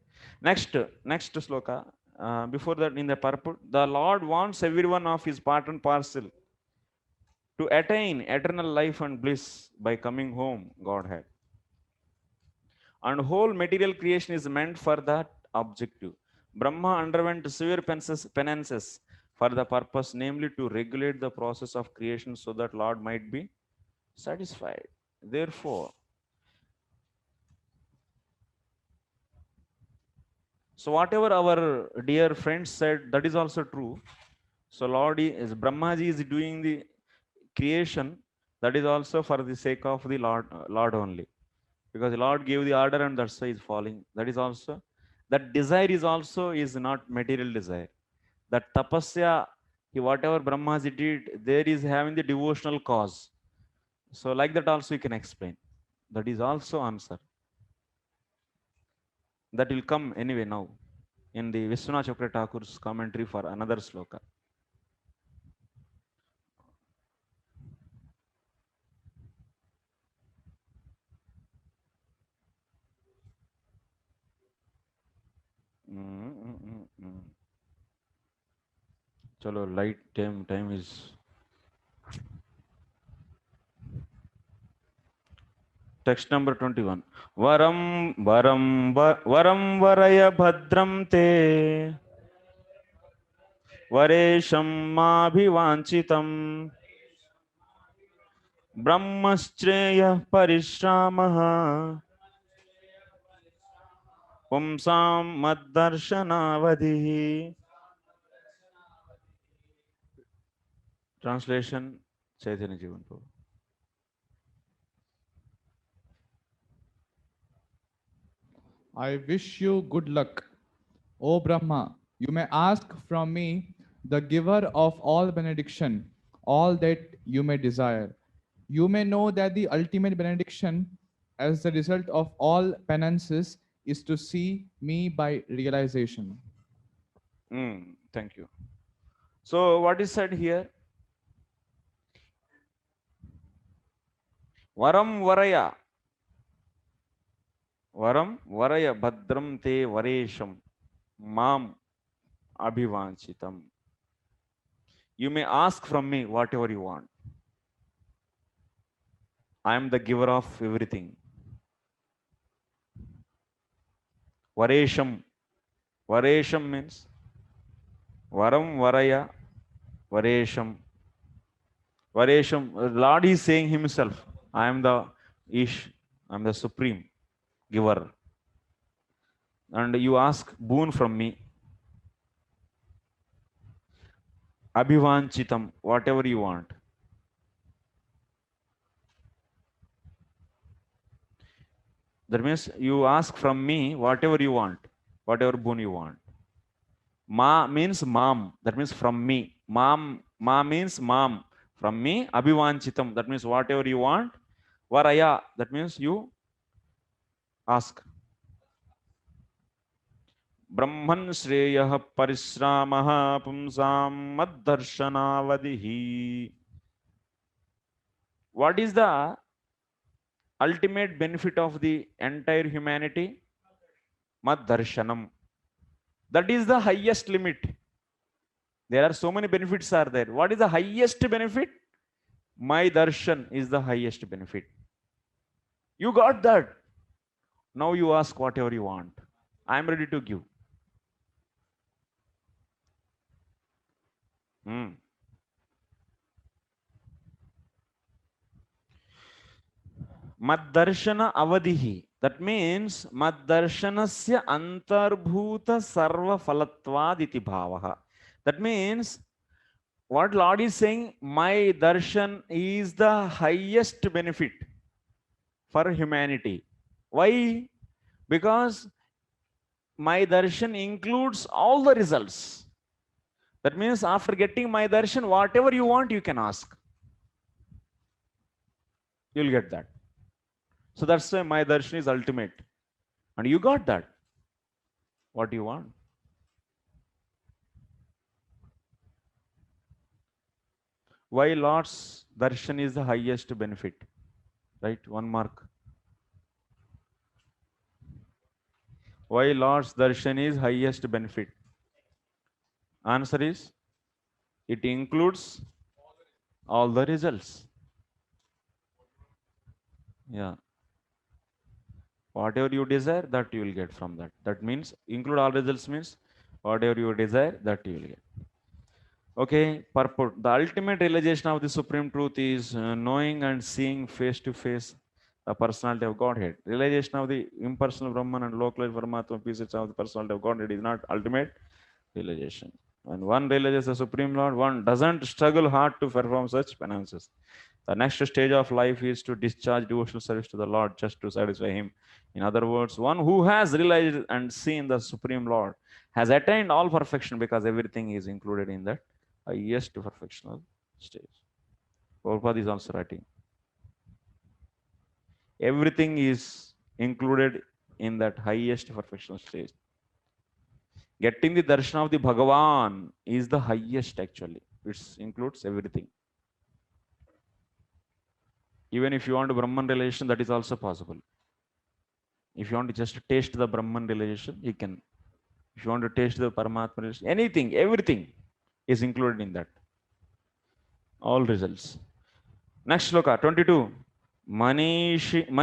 Next sloka. Before that, in the purport, the Lord wants everyone of his part and parcel to attain eternal life and bliss by coming home, Godhead. And whole material creation is meant for that objective. Brahma underwent severe penances for the purpose, namely to regulate the process of creation so that Lord might be satisfied. Therefore, so whatever our dear friends said, that is also true. So Lord is, Brahmaji is doing the creation, that is also for the sake of the Lord only. Because the Lord gave the order and that's why is falling. That is also, that desire is also is not material desire. That tapasya, whatever Brahmaji did, there is having the devotional cause. So like that also you can explain. That is also answer. That will come anyway now in the Vishwanath Chakravarti Thakur's commentary for another sloka. Chalo, light time is. Text number 21. Varam varaya bhadram te varesham mabhivanchitam brahmaschreya parishramah pumsam maddarshanavadhi. Translation, Chaitanya Jivan Prabhu. I wish you good luck, O Brahma. You may ask from me, the giver of all benediction, all that you may desire. You may know that the ultimate benediction, as the result of all penances, is to see me by realization. Thank you. So what is said here? Varam varaya. Varam varaya bhadram te varesham mam abhivanchitam. You may ask from me whatever you want. I am the giver of everything. Varesham. Varesham means Varam varaya varesham. Varesham. Lord is saying himself, I am the Ish, I am the supreme giver. And you ask boon from me. Abhivanchitam, whatever you want. That means you ask from me whatever you want. whatever boon you want. Ma means mom, that means from me. Ma means mom, from me. Abhivanchitam, that means whatever you want. Varaya, that means you ask. Brahman Shreyah Parishramah Pumsam Maddarshanavadihi. What is the ultimate benefit of the entire humanity? Maddarshanam. That is the highest limit. There are so many benefits are there. What is the highest benefit? My darshan is the highest benefit. You got that. Now you ask whatever you want. I am ready to give. Maddarshana avadihi. That means maddarshanasya antarbhuta sarva phalatvad iti bhavaha. That means what Lord is saying, my darshan is the highest benefit for humanity. Why? Because my darshan includes all the results. That means after getting my darshan, whatever you want, you can ask. You'll get that. So that's why my darshan is ultimate. And you got that. What do you want? Why Lord's darshan is the highest benefit? Right? 1 mark. Why Lord's darshan is highest benefit? Answer is, it includes all the results. Yeah. Whatever you desire, that you will get from that. That means, include all results means, whatever you desire, that you will get. Okay, purport. The ultimate realization of the supreme truth is knowing and seeing face to face the personality of Godhead. Realization of the impersonal Brahman and localized Paramatma pieces of the personality of Godhead is not ultimate realization. When one realizes the Supreme Lord, one doesn't struggle hard to perform such penances. The next stage of life is to discharge devotional service to the Lord just to satisfy Him. In other words, one who has realized and seen the Supreme Lord has attained all perfection because everything is included in that highest perfectional stage. Prabhupada is also writing. Everything is included in that highest perfectional stage. Getting the darshan of the Bhagavan is the highest actually. It includes everything. Even if you want Brahman realization, that is also possible. If you want to just taste the Brahman realization, you can. If you want to taste the Paramatma realization, anything, everything is included in that. All results. Next sloka, 22. Manishitanu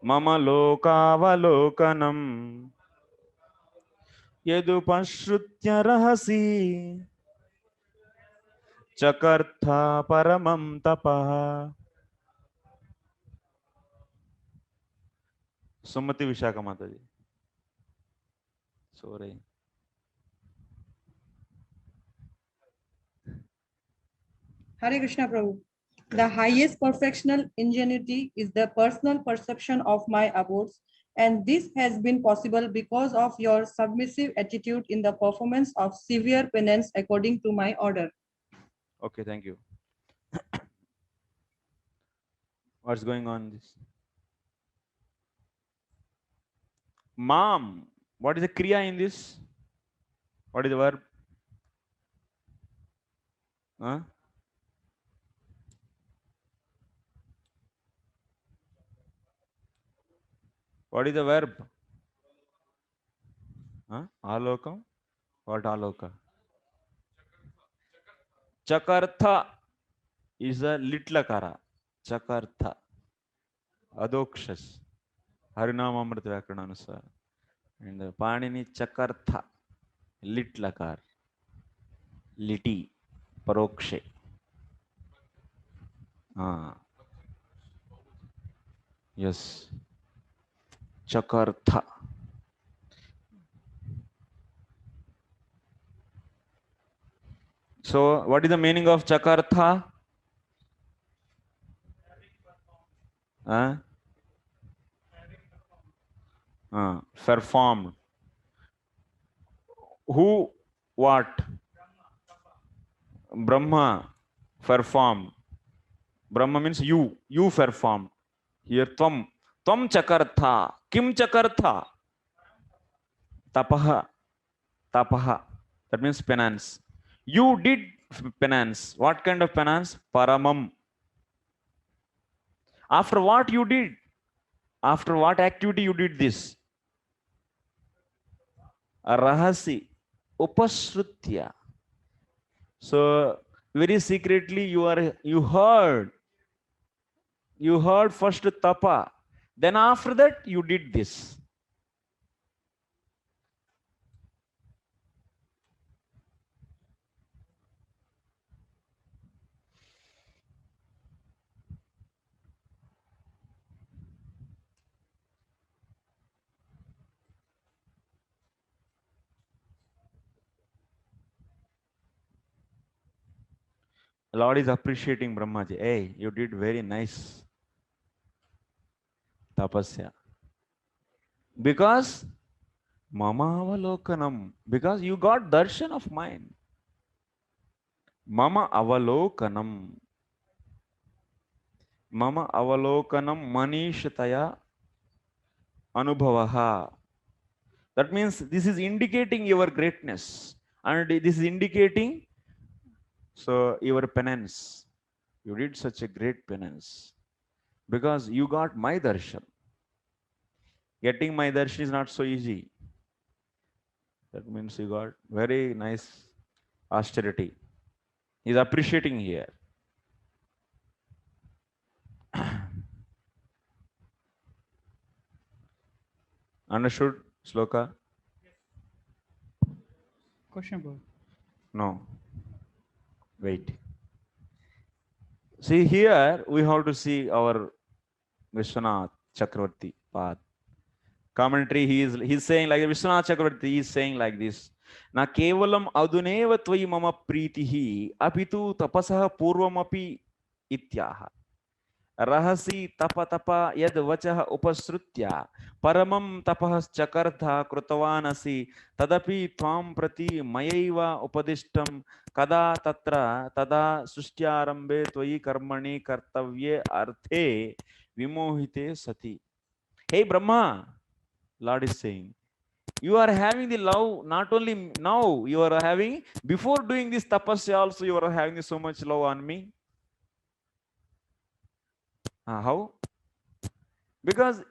mama lokavalokanam yedupashrutya rahasi chakartha paramam tapah. Sumati Vishaka Mataji. Sorry. Hare Krishna Prabhu. The highest perfectional ingenuity is the personal perception of my abodes, and this has been possible because of your submissive attitude in the performance of severe penance according to my order. Okay, thank you. What's going on in this? Mom, what is the kriya in this? What is the verb? Huh? What is the verb? Huh? Alokam? What aloka? Chakartha is a litlakara. Chakartha. Adokshas. Harinamamrita Vyakarananusara. And Panini Chakartha. Litlakar. Liti. Parokshe. Yes. Chakartha. So, what is the meaning of Chakartha? Performed. Who, what? Brahma performed. Brahma means you. You performed. Here, tvam. Tvam chakartha. Kim chakartha? Tapaha. Tapaha. That means penance. You did penance. What kind of penance? Paramam. After what you did? After what activity you did this? Rahasi. Upasrutya. So very secretly you heard first tapa, then after that you did this. Lord is appreciating Brahmaji. Hey, you did very nice tapasya. Because mama avalokanam. Because you got darshan of mine. Mama avalokanam. Mama avalokanam manishataya anubhavaha. That means this is indicating your greatness. And this is indicating your penance. You did such a great penance. Because you got my darshan. Getting my darshan is not so easy. That means you got very nice austerity. He's appreciating here. Understood, Shloka? Question, bro. No. Wait. See here, we have to see our Vishwanath Chakravarti path. Commentary, he's saying like Vishwanath Chakravarti is saying like this. Na kevalam aduneva tvai mama pritihi apitu tapasaha purvamapi ityaha. Rahasi tapa tapa yad vachaha upasrutya paramam tapahas chakartha krutavanasi tadapi tvam prati mayaiva upadishtam kada tatra tada sushtyaarambe tvai karmani kartavye arthe vimohite sati. Hey Brahma, Lord is saying, you are having the love not only now, you are having, before doing this tapasya also you are having so much love on me. How? Because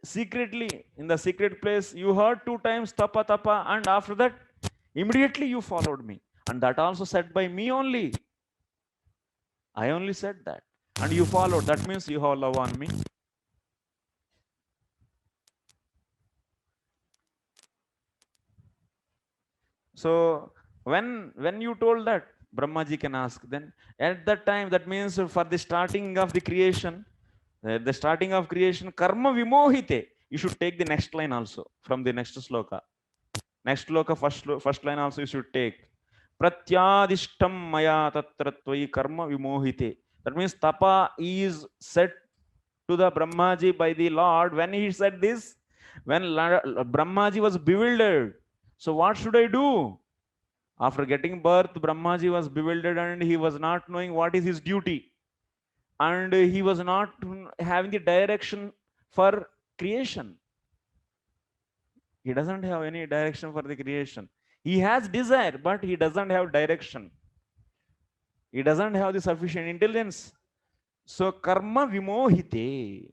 secretly, in the secret place, you heard 2 times tapa tapa, and after that, immediately you followed me. And that also said by me only. I only said that. And you followed. That means you have love on me. So when you told that, Brahmaji can ask, then at that time, that means for the starting of the creation, karma vimohite. You should take the next line also from the next sloka. Next sloka, first line also you should take. Pratyadishtam maya tatra tvai karma vimohite. That means tapa is said to the Brahmaji by the Lord. When he said this, when Brahmaji was bewildered. So what should I do? After getting birth, Brahmaji was bewildered and he was not knowing what is his duty. And he was not having the direction for creation. He doesn't have any direction for the creation. He has desire, but he doesn't have direction. He doesn't have the sufficient intelligence. So karma vimohite.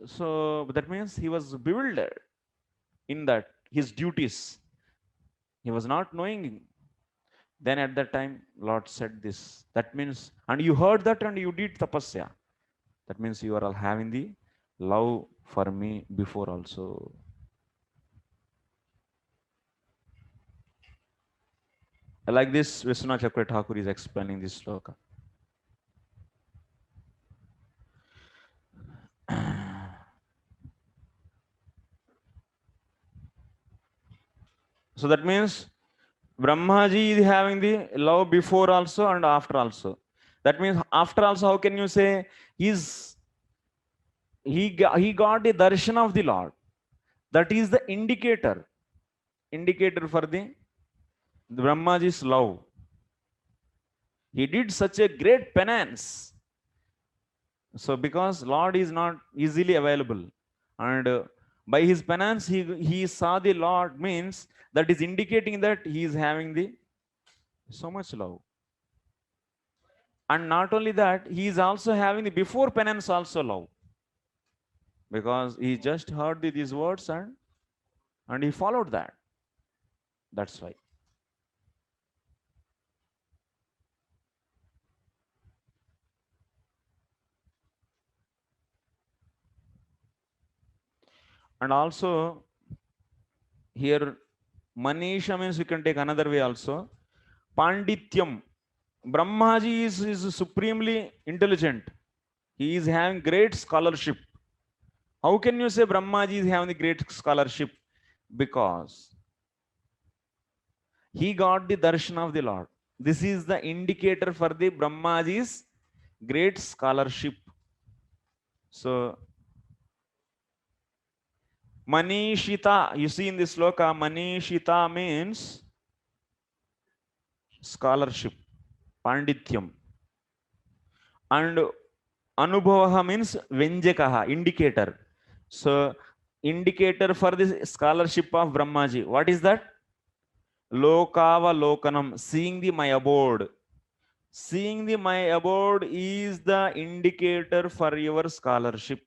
So that means he was bewildered in that his duties. He was not knowing. Then at that time, Lord said this. That means, and you heard that and you did tapasya. That means you are all having the love for me before also. Like this, Vishwanath Chakravarti Thakur is explaining this sloka. So that means Brahmaji is having the love before also and after also. That means after also, how can you say he got the darshan of the Lord. That is the indicator for the Brahmaji's love. He did such a great penance. So because Lord is not easily available, and by his penance he saw the Lord, means that is indicating that he is having the so much love. And not only that, he is also having the before penance also love, because he just heard these words and he followed that. That's why. And also here Manisha means we can take another way also. Pandityam. Brahmaji is supremely intelligent. He is having great scholarship. How can you say Brahmaji is having the great scholarship? Because he got the darshan of the Lord. This is the indicator for the Brahmaji's great scholarship. So Manishita, you see in this sloka, Manishita means scholarship, Pandityam. And Anubhavaha means Venjakaha, indicator. So indicator for the scholarship of Brahmaji. What is that? Lokava Lokanam, seeing the my abode. Seeing the my abode is the indicator for your scholarship.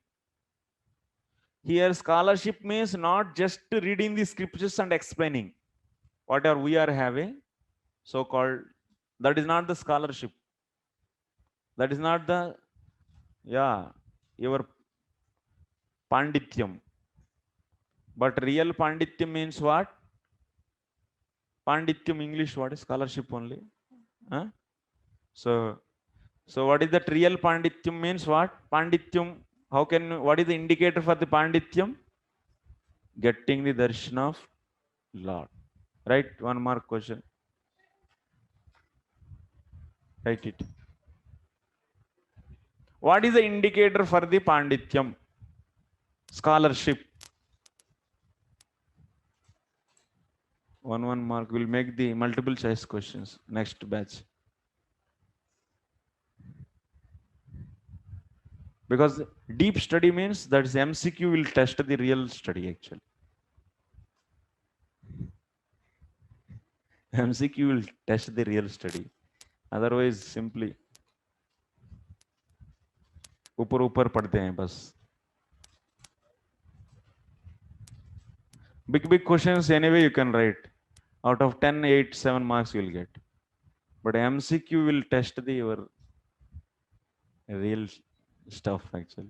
Here scholarship means not just reading the scriptures and explaining whatever we are having, so-called, that is not the scholarship. That is not the, your Pandityam. But real Pandityam means what? Pandityam English, what is scholarship only? Huh? So what is that real Pandityam means what? Pandityam, what is the indicator for the Pandityam? Getting the darshan of Lord. Right? One more question. Write it. What is the indicator for the Pandityam? Scholarship. One mark. Will make the multiple choice questions next batch. Because deep study means that is MCQ will test the real study actually. MCQ will test the real study. Otherwise simply ऊपर पढ़ते हैं बस. Big questions anyway you can write. Out of 10, 8, 7 marks you will get. But MCQ will test your real stuff actually.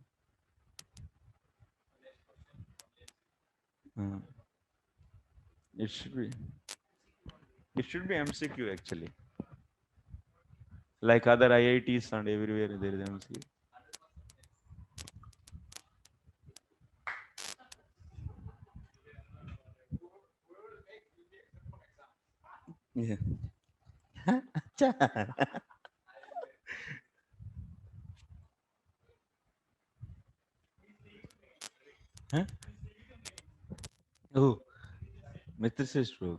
It should be MCQ actually. Like other IITs and everywhere there is MCQ. Yeah. Huh? Oh, Mr. Sister,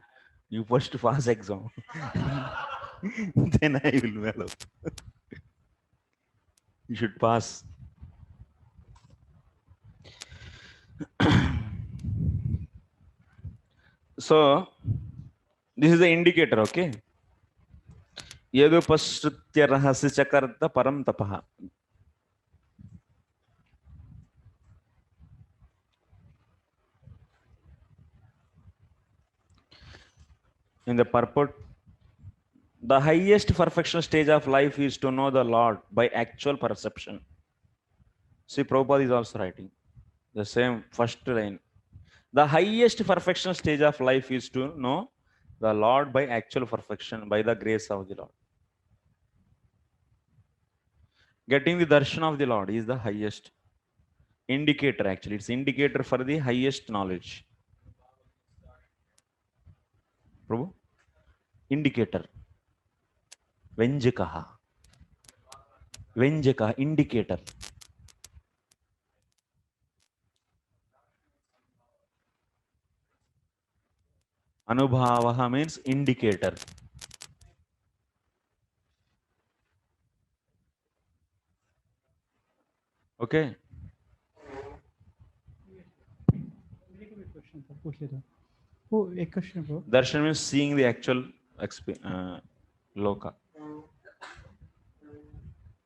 you first pass exam. Then I will mellow. You should pass. So, this is the indicator, okay? Yadupashrutya rahasya chakarta param tapaha. In the purport, the highest perfection stage of life is to know the Lord by actual perception. See, Prabhupada is also writing the same first line. The highest perfection stage of life is to know the Lord by actual perfection, by the grace of the Lord. Getting the darshan of the Lord is the highest indicator actually. It's indicator for the highest knowledge. Prabhu? Indicator. Venjakaha, indicator. Anubhavaha means indicator. Okay. Oh, एक question bro. Darshan means seeing the actual loka.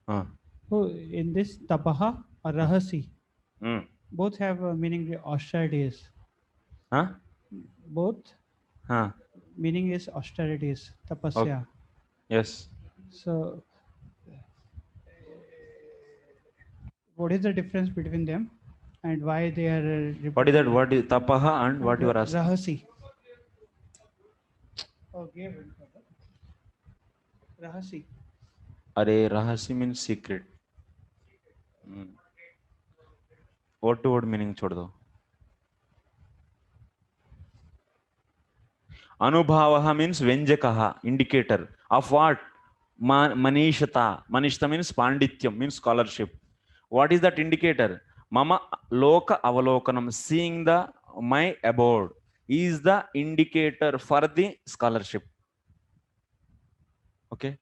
Oh, in this tapaha or rahasi, Mm. both have a meaning austerities. Huh? Both Huh. meaning is austerities, Okay. tapasya. Yes. So, what is the difference between them, and why they are? What is that? What is tapaha and what you are asking? Rahasi. Okay. Rahasi. Are rahasi means secret. Word to word meaning chhod do. Anubhavaha means venjakaha, indicator of what? Manishata. Manishta means pandityam, means scholarship. What is that indicator? Mama loka avalokanam, seeing the my abode, is the indicator for the scholarship. Okay.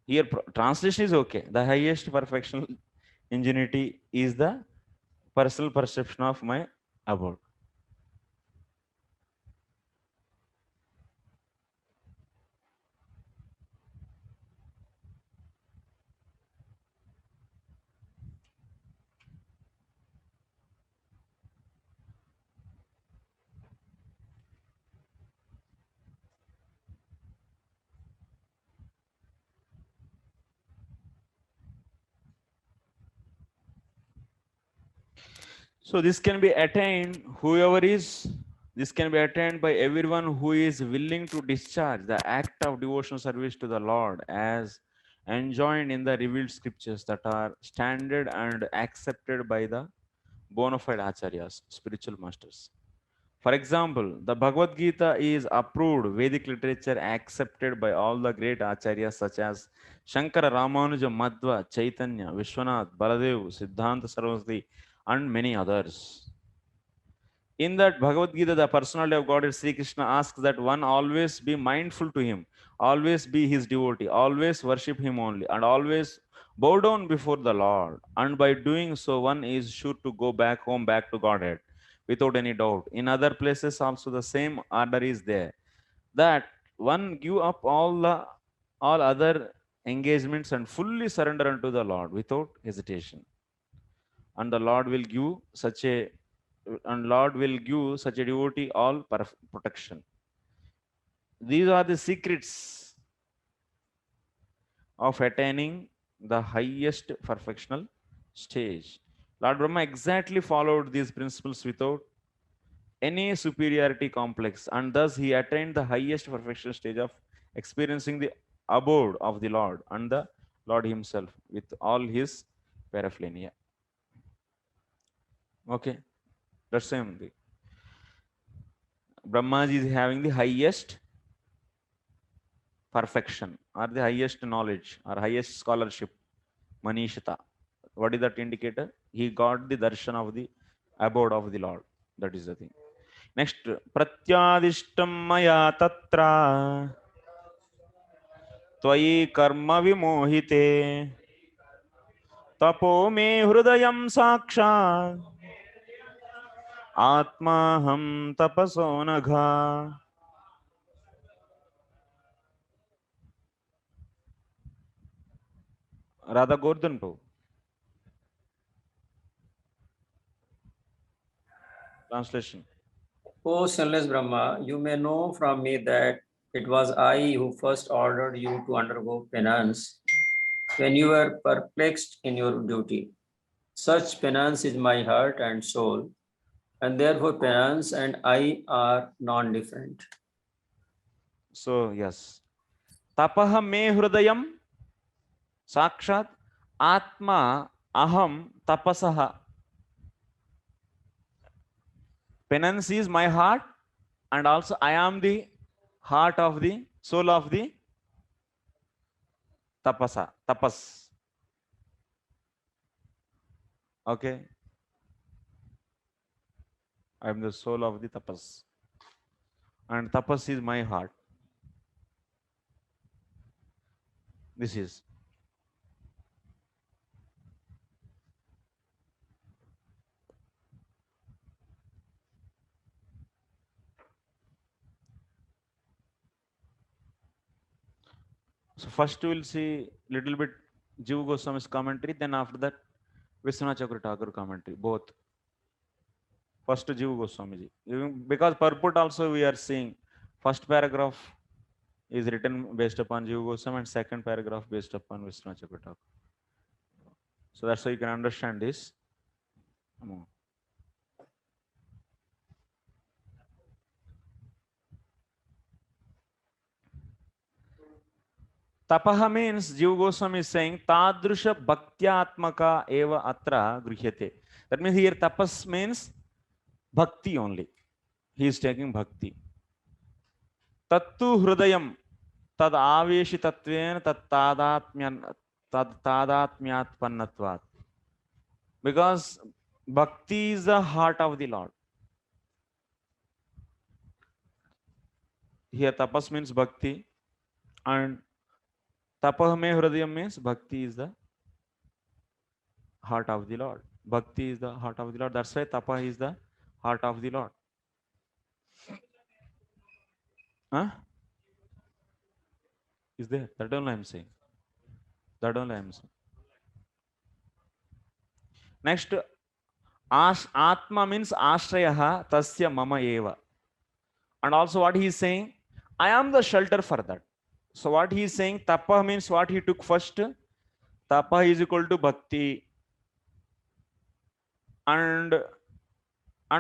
Here translation is okay. The highest perfectional ingenuity is the personal perception of my abode. So this can be attained, this can be attained by everyone who is willing to discharge the act of devotional service to the Lord as enjoined in the revealed scriptures that are standard and accepted by the bona fide acharyas, spiritual masters. For example, the Bhagavad Gita is approved Vedic literature accepted by all the great acharyas such as Shankara, Ramanuja, Madhva, Chaitanya, Vishwanath, Baladev, Siddhanta Saraswati, and many others. In that Bhagavad Gita, the personality of God Sri Krishna asks that one always be mindful to him, always be his devotee, always worship him only, and always bow down before the Lord. And by doing so, one is sure to go back home, back to Godhead, without any doubt. In other places also the same order is there, that one give up all other engagements and fully surrender unto the Lord without hesitation. And the Lord will give such a devotee all protection. These are the secrets of attaining the highest perfectional stage. Lord Brahma exactly followed these principles without any superiority complex, and thus he attained the highest perfection stage of experiencing the abode of the Lord and the Lord himself with all his paraphernalia. Okay, that's same thing. Brahmaji is having the highest perfection or the highest knowledge or highest scholarship, Manishata. What is that indicator? He got the darshan of the abode of the Lord. That is the thing. Next, pratyadishtam maya tatra tvayi karma vimohite tapo me hrudayam sakshat atmaham tapaso nagha. Radha Gordhan Prabhu. Translation. O sinless Brahma, you may know from me that it was I who first ordered you to undergo penance when you were perplexed in your duty. Such penance is my heart and soul, and therefore penance and I are non-different. So, yes. Tapaha me hrudayam sakshat atma aham tapasaha. Penance is my heart, and also I am the heart of the soul of the tapas. Okay. I am the soul of the tapas. And tapas is my heart. This is. So first we will see little bit Jiva Goswami's commentary, then after that Vishwanath Chakravarti Thakur commentary, both. First Jiva Goswamiji. Because purport also we are seeing first paragraph is written based upon Jiva Goswami and second paragraph based upon Vishwanath Chakravarti Thakur. So that's how you can understand this. Tapaha means Jiva Goswami is saying Tadrusha Bhaktyatmaka eva atra gruhyate. That means here tapas means bhakti only. He is taking bhakti. Tattu hrudayam tad aveshitatven tad tadatmyatpannatvat. Because bhakti is the heart of the Lord. Here tapas means bhakti and tapah me hridayam means bhakti is the heart of the Lord. Bhakti is the heart of the Lord. That's why tapah is the heart of the Lord. Huh? Is there? That only I am saying. That only I am saying. Next, Atma means Ashrayaha Tasya Mama Eva. And also what he is saying, I am the shelter for that. So what he is saying, Tapa means what he took first. Tapa is equal to Bhakti. And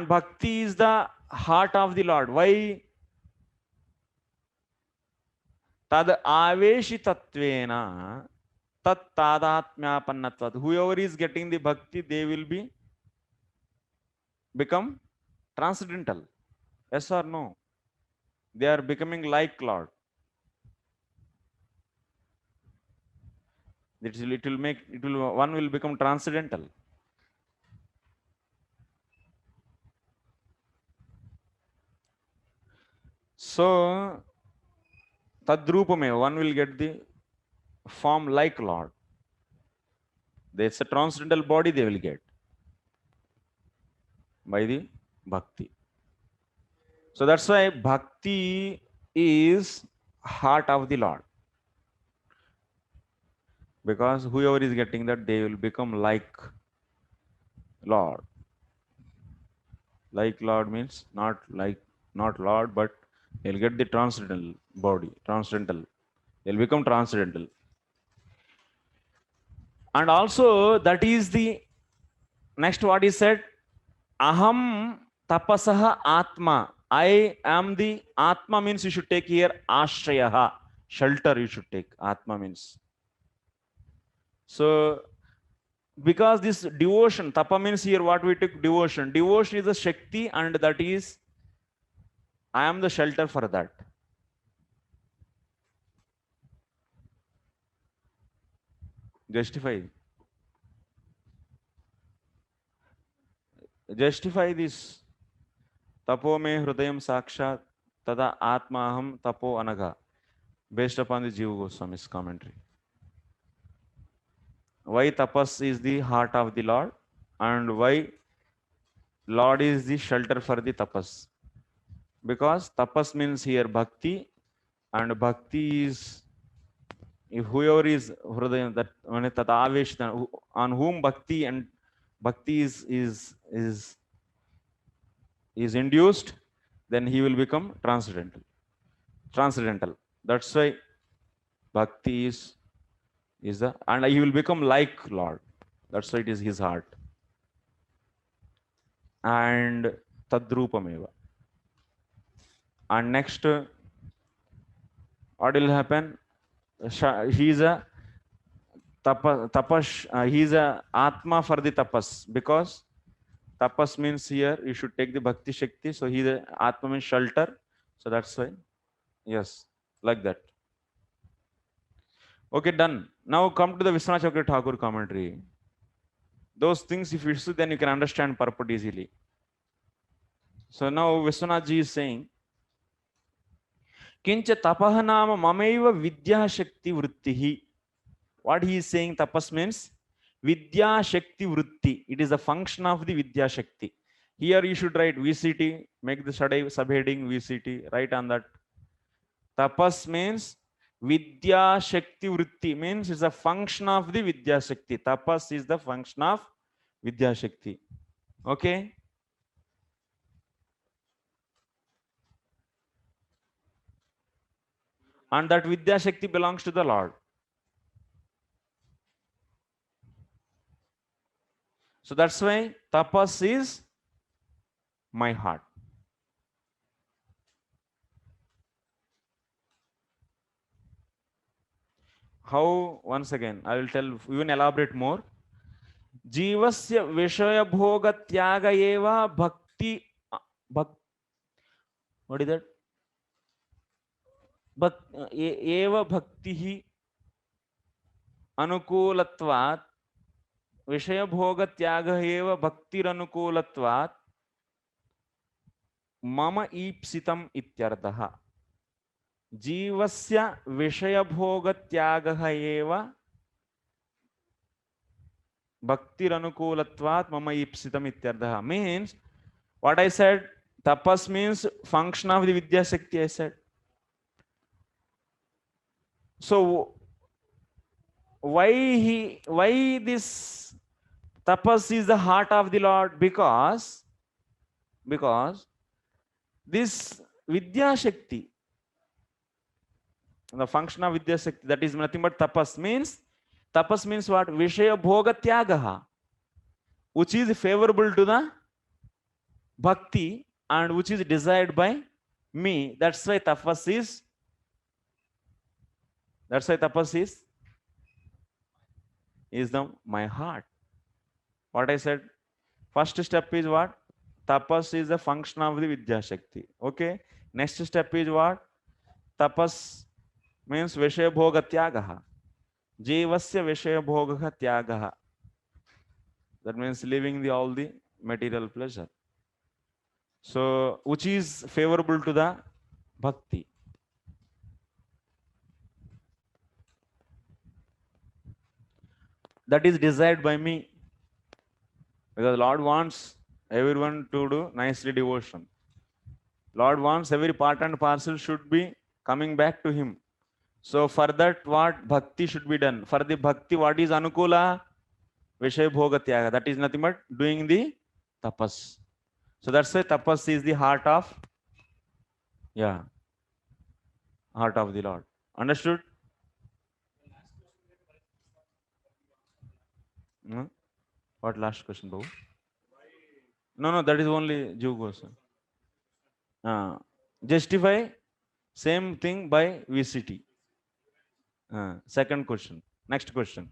Bhakti is the heart of the Lord. Why? Tad aveshitatvena tat tadatmyapannatvat. Whoever is getting the bhakti, they will become transcendental. Yes or no? They are becoming like Lord. One will become transcendental. So Tadrupame, one will get the form like Lord. There's a transcendental body they will get by the bhakti. So that's why bhakti is heart of the Lord. Because whoever is getting that, they will become like Lord. Like Lord means not Lord, but they'll get the transcendental body, transcendental. They'll become transcendental. And also that is the next what he said, Aham tapasaha atma. I am the Atma means you should take here Ashrayaha. Shelter you should take. Atma means. So because this devotion, tapa means here what we took devotion. Devotion is a Shakti and that is, I am the shelter for that. Justify this. Tapo me hrudayam sakshat tada atma aham tapo anaga. Based upon the Jiva Goswami's commentary. Why tapas is the heart of the Lord and why Lord is the shelter for the tapas. Because tapas means here bhakti and bhakti is, if whoever is hridayam, that on whom bhakti is induced, then he will become transcendental. That's why bhakti is the, and he will become like Lord. That's why it is his heart. And tadrupameva. And next, what will happen? He is a tapas. He is a atma for the tapas, because tapas means here you should take the bhakti shakti. So he is a atma means shelter. So that's why, yes, like that. Okay, done. Now come to the Vishwanath Chakravarti Thakur commentary. Those things, if you see, then you can understand purport easily. So now Vishwanath ji is saying, Kincha tapah nama mamaiva vidya shakti vrittihi. What he is saying, tapas means vidya shakti vritti. It is a function of the vidya shakti. Here you should write VCT, make the subheading VCT, write on that. Tapas means vidya shakti vritti, means it's a function of the vidya shakti. Tapas is the function of vidya shakti. Okay. And that vidya shakti belongs to the Lord. So that's why tapas is my heart. How, once again, I will tell, even elaborate more. Jivasya vishaya bhoga tyaga eva bhakti, what is that? Eva bhaktihi anukulatvat, vishaya bhoga tyaga eva bhaktir anukulatvat, mama ipsitam ityartha. Jivasya vishaya bhoga tyaga eva bhaktir anukulatvat mama ipsitam ityartha. Means, what I said, tapas means function of the vidya shakti, I said. So why this tapas is the heart of the Lord? Because this vidya shakti, the function of vidya shakti, that is nothing but tapas. Means what? Vishaya bhoga tyagaha, which is favorable to the bhakti and which is desired by me. That's why tapas is my heart. What I said, first step is what? Tapas is the function of the vidya shakti. Okay. Next step is what? Tapas means vishaya bhoga tyagaha. Jivasya vishaya bhoga tyagaha. That means leaving all the material pleasure. So, which is favorable to the bhakti. That is desired by me. Because Lord wants everyone to do nicely devotion. Lord wants every part and parcel should be coming back to Him. So for that, what bhakti should be done? For the bhakti, what is anukula? Vishaya bhoga tyaga. That is nothing but doing the tapas. So that's why tapas is the heart of the Lord. Understood? What last question, Babu? No, that is only Jiva Goswami. Justify same thing by VCT. Second question. Next question.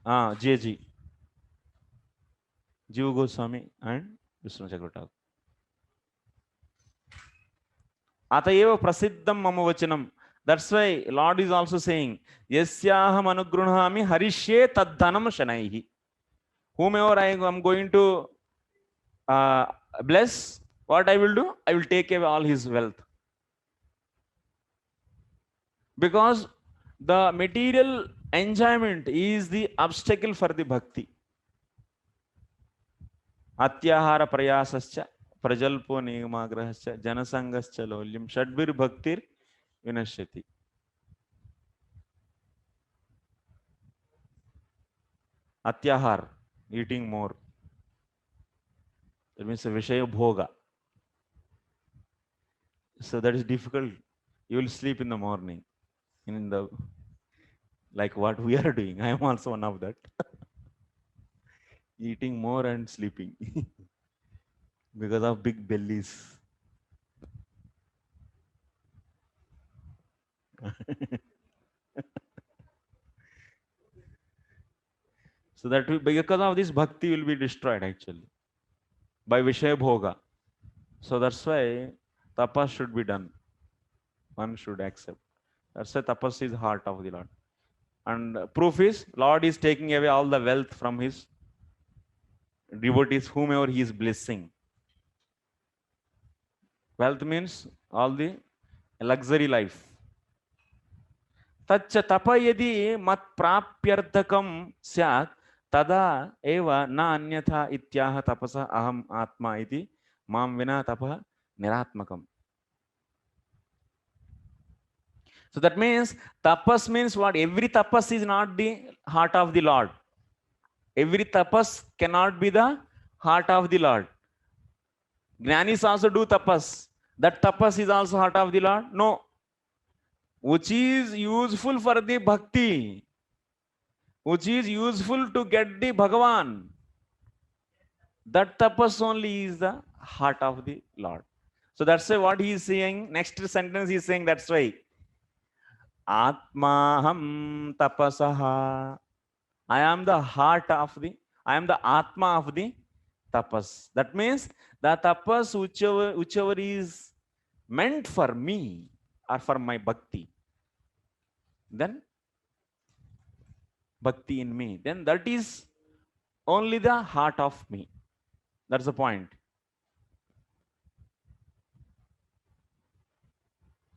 JG. Jiva Goswami and Vishnu Chakravarti. Atayeva prasiddham mama vachanam. That's why Lord is also saying, Yasyaham anugrunhami harishye taddhanam shanaihi. Whomever I am going to bless, what I will do? I will take away all his wealth. Because the material enjoyment is the obstacle for the bhakti. Atyahara prayasascha, prajalpo niyamagrahascha, janasangascha lolyam, shadbir bhaktir vinashyati. Atyahar, eating more. That means a vishaya bhoga. So that is difficult. You will sleep in the morning. Like what we are doing. I am also one of that. Eating more and sleeping. Because of big bellies. So that because of this, bhakti will be destroyed actually by Vishaya Bhoga. So that's why tapas should be done. One should accept. That's why tapas is heart of the Lord. And proof is Lord is taking away all the wealth from his devotees, whomever he is blessing. Wealth means all the luxury life. Tacha tapa yadi mat prapyarthakam syat tada eva na anyatha ityaha tapasa aham atma iti mam vina tapa niratmakam. So that means tapas means what? Every tapas is not the heart of the Lord. Every tapas cannot be the heart of the Lord. Jnanis also do tapas. That tapas is also heart of the Lord? No. Which is useful for the bhakti. Which is useful to get the Bhagavan. That tapas only is the heart of the Lord. So that's why what he is saying, next sentence he is saying, that's why. Atmaham tapasaha. I am the heart of the, I am the Atma of the tapas. That means the tapas whichever is meant for me or for my bhakti, then bhakti in me, then that is only the heart of me. That's the point.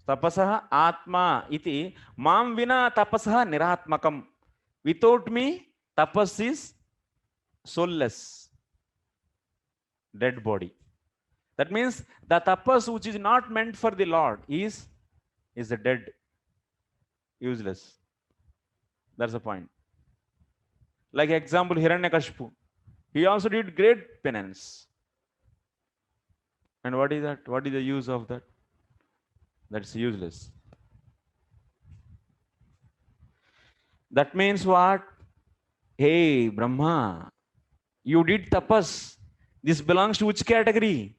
Tapasaha atma iti mam vina tapasaha niratmakam. Without me, tapas is soulless, dead body. That means the tapas which is not meant for the Lord is a dead, useless. That's the point. Like example, Hiranyakashipu. He also did great penance. And what is that? What is the use of that? That's useless. That means what? Hey, Brahma, you did tapas. This belongs to which category?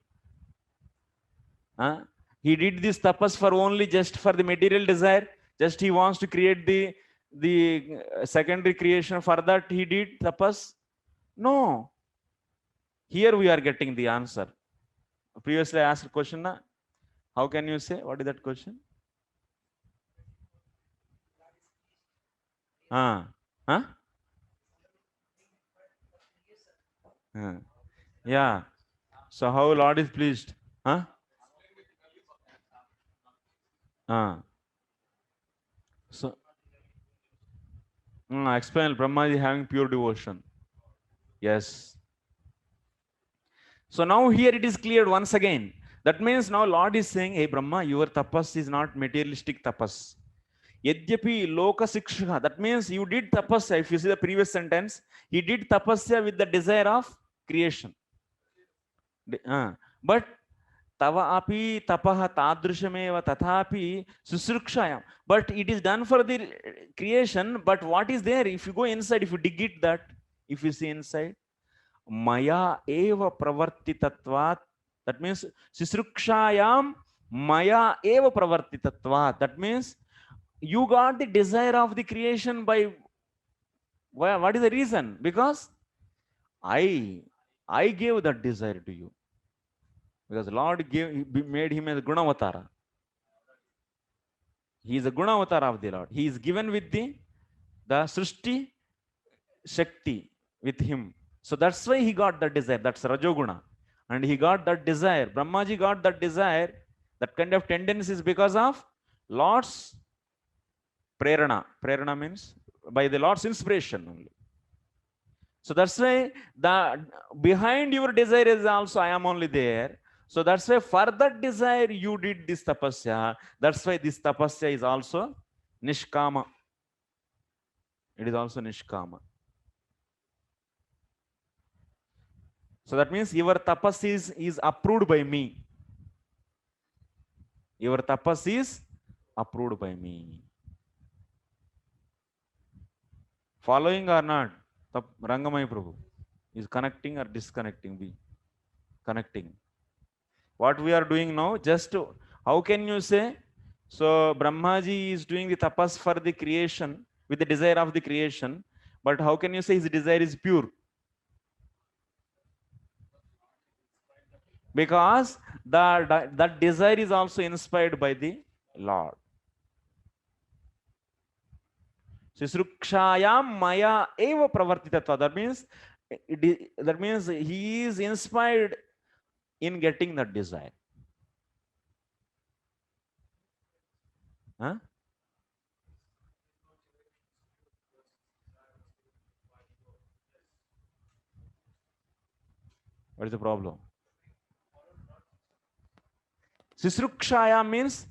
He did this tapas for only just for the material desire. Just he wants to create the secondary creation. For that he did tapas? No. Here we are getting the answer. Previously I asked a question. Na? How can you say? What is that question? Yeah. So how Lord is pleased? So explain. Brahma is having pure devotion. Yes. So now here it is cleared once again. That means now Lord is saying, hey Brahma, your tapas is not materialistic tapas. Yadyapi loka siksha. That means you did tapasya. If you see the previous sentence, he did tapasya with the desire of creation. But tava api tapaha tadrishameva tathapi susrukshayam. But it is done for the creation. But what is there? If you go inside, if you dig it, that if you see inside, maya eva pravartitatvat. That means susrukshayam maya eva pravartitatvat. That means you got the desire of the creation by, what is the reason? Because I gave that desire to you. Because Lord made him as a Gunavatara. He is a Gunavatara of the Lord. He is given with the Srishti Shakti with him. So that's why he got that desire. That's Rajoguna. And he got that desire. Brahmaji got that desire, that kind of tendencies because of Lord's prerana. Prerana means by the Lord's inspiration only. So that's why behind your desire is also I am only there. So that's why for that desire you did this tapasya. That's why this tapasya is also nishkama. It is also nishkama. So that means your tapas is approved by me. Your tapas is approved by me. Following or not? Rangamai Prabhu is connecting or disconnecting? Be connecting. What we are doing now, just how can you say? So Brahmaji is doing the tapas for the creation with the desire of the creation, but how can you say his desire is pure? Because that desire is also inspired by the Lord. Sisrukshayam maya eva pravartitatva. That means he is inspired in getting that desire. Huh? What is the problem? Sisrukshaya means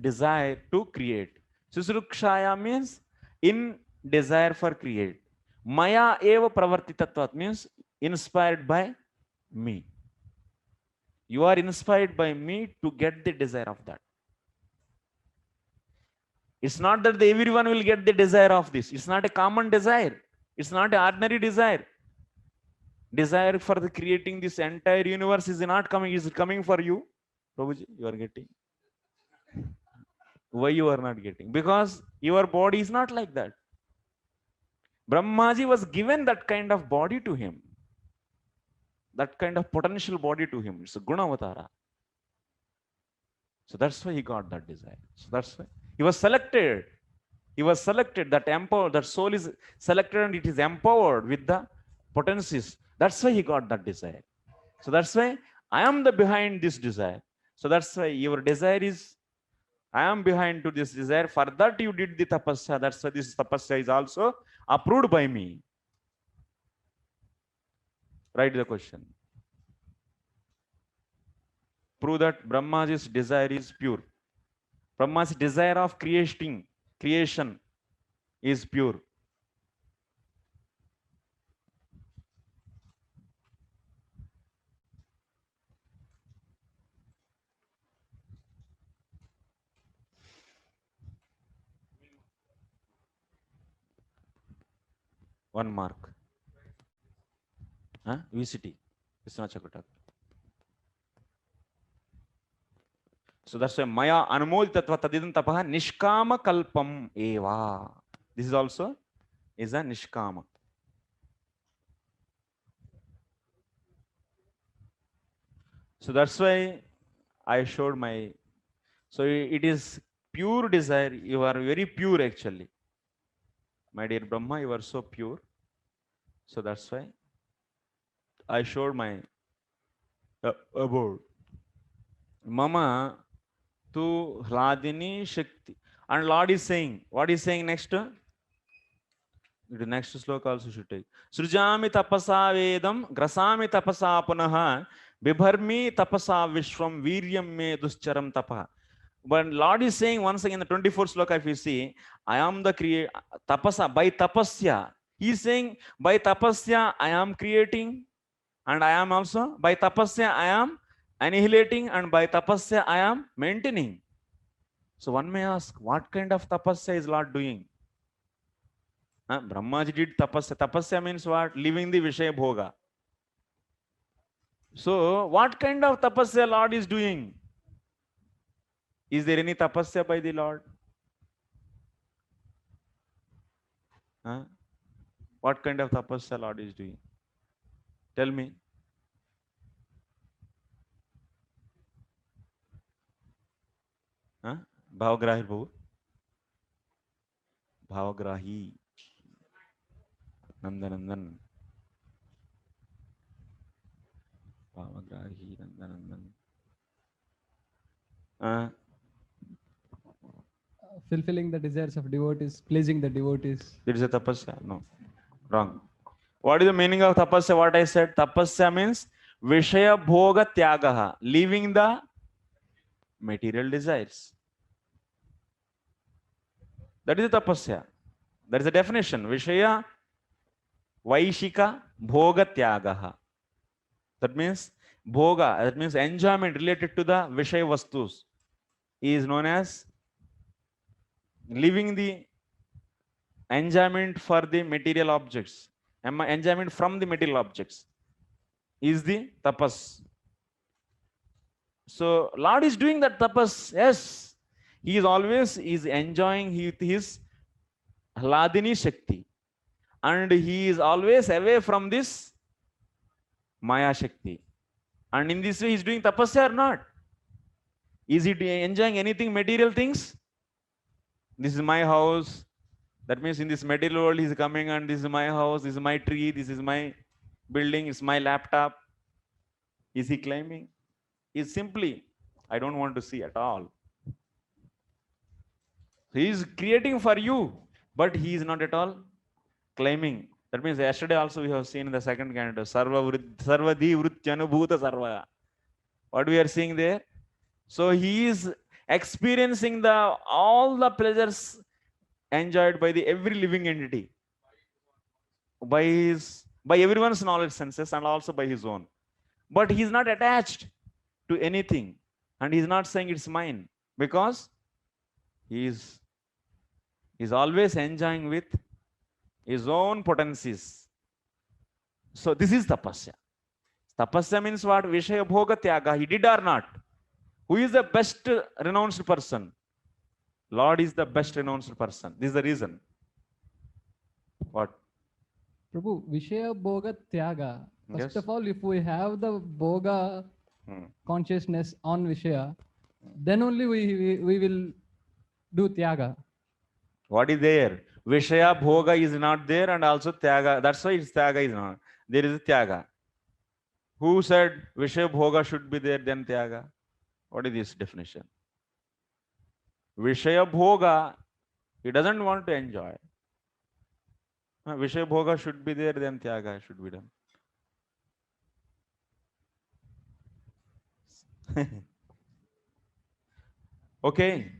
desire to create. Sisrukshaya means in desire for create. Maya eva pravartitatvat means inspired by me. You are inspired by me to get the desire of that. It's not that everyone will get the desire of this. It's not a common desire. It's not an ordinary desire. Desire for the creating this entire universe is not coming, is coming for you. Prabhuji, you are getting. Why you are not getting? Because your body is not like that. Brahmaji was given that kind of body to him. That kind of potential body to him. It's a Gunavatara. So that's why he got that desire. So that's why he was selected. He was selected. That soul is selected and it is empowered with the potencies. That's why he got that desire. So that's why I am the behind this desire. So that's why your desire is, I am behind to this desire. For that you did the tapasya. That's why this tapasya is also approved by me. Write the question. Prove that Brahmaji's desire is pure. Brahma's desire of creation is pure. One mark. Huh? VCT. Vishwanath Chakratak. So that's why Maya Anumoditatva Tadidan Tapaha Nishkama Kalpam Eva. This is also is a Nishkama. So that's why I showed my. So it is pure desire. You are very pure actually. My dear Brahma, you are so pure. So that's why I showed my abode. Mama tu hladini shakti. And Lord is saying, what is saying next? The next sloka also should take. Srujami tapasa vedam, grasami tapasa punaha, bibharmi tapasa vishwam, viryam me duscharam tapaha. But Lord is saying once again in the 24th sloka, if you see, I am the creator, tapasa, by tapasya. He is saying, by tapasya, I am creating, and I am also, by tapasya, I am annihilating, and by tapasya, I am maintaining. So one may ask, what kind of tapasya is Lord doing? Brahmaji did tapasya. Tapasya means what? Living the Vishaya Bhoga. So what kind of tapasya Lord is doing? Is there any tapasya by the Lord? What kind of tapasya Lord is doing? Tell me. Bhavagrahi Prabhu. Bhavagrahi. Nandanandan. Bhavagrahi Nandanandan. Fulfilling the desires of devotees, pleasing the devotees. It is a tapasya. No. Wrong. What is the meaning of tapasya? What I said? Tapasya means Vishaya Bhoga Tyagaha. Leaving the material desires. That is the tapasya. That is the definition. Vishaya Vaishika Bhoga Tyagaha. That means Bhoga, that means enjoyment related to the Vishaya Vastus, is known as leaving the enjoyment for the material objects. Enjoyment from the material objects is the tapas. So Lord is doing that tapas. Yes, he is always enjoying his Hladini Shakti, and he is always away from this Maya Shakti. And in this way, he is doing tapasya or not? Is he enjoying anything, material things? This is my house, That means in this material world, he's coming and this is my house, this is my tree, this is my building, it's my laptop. Is he claiming? He's simply, I don't want to see at all. He is creating for you, but he is not at all claiming. That means yesterday also we have seen in the second canto, Sarvadhi Vrutyanubhuta Sarva. What we are seeing there? So he is experiencing all the pleasures enjoyed by every living entity, by everyone's knowledge senses and also by his own. But he is not attached to anything, and he is not saying it's mine, because he is always enjoying with his own potencies. So this is tapasya. Tapasya means what? Vishaya bhoga tyaga. He did or not? Who is the best renounced person? Lord is the best renounced person. This is the reason. What? Prabhu, Vishaya Bhoga Tyaga. First Yes. of all, if we have the Bhoga consciousness on Vishaya, then only we will do Tyaga. What is there? Vishaya bhoga is not there, and also tyaga. That's why it's tyaga is not. There is a tyaga. Who said Vishaya bhoga should be there, then tyaga? What is this definition? Vishaya bhoga, he doesn't want to enjoy. Vishaya bhoga should be there, then tyaga should be done. Okay.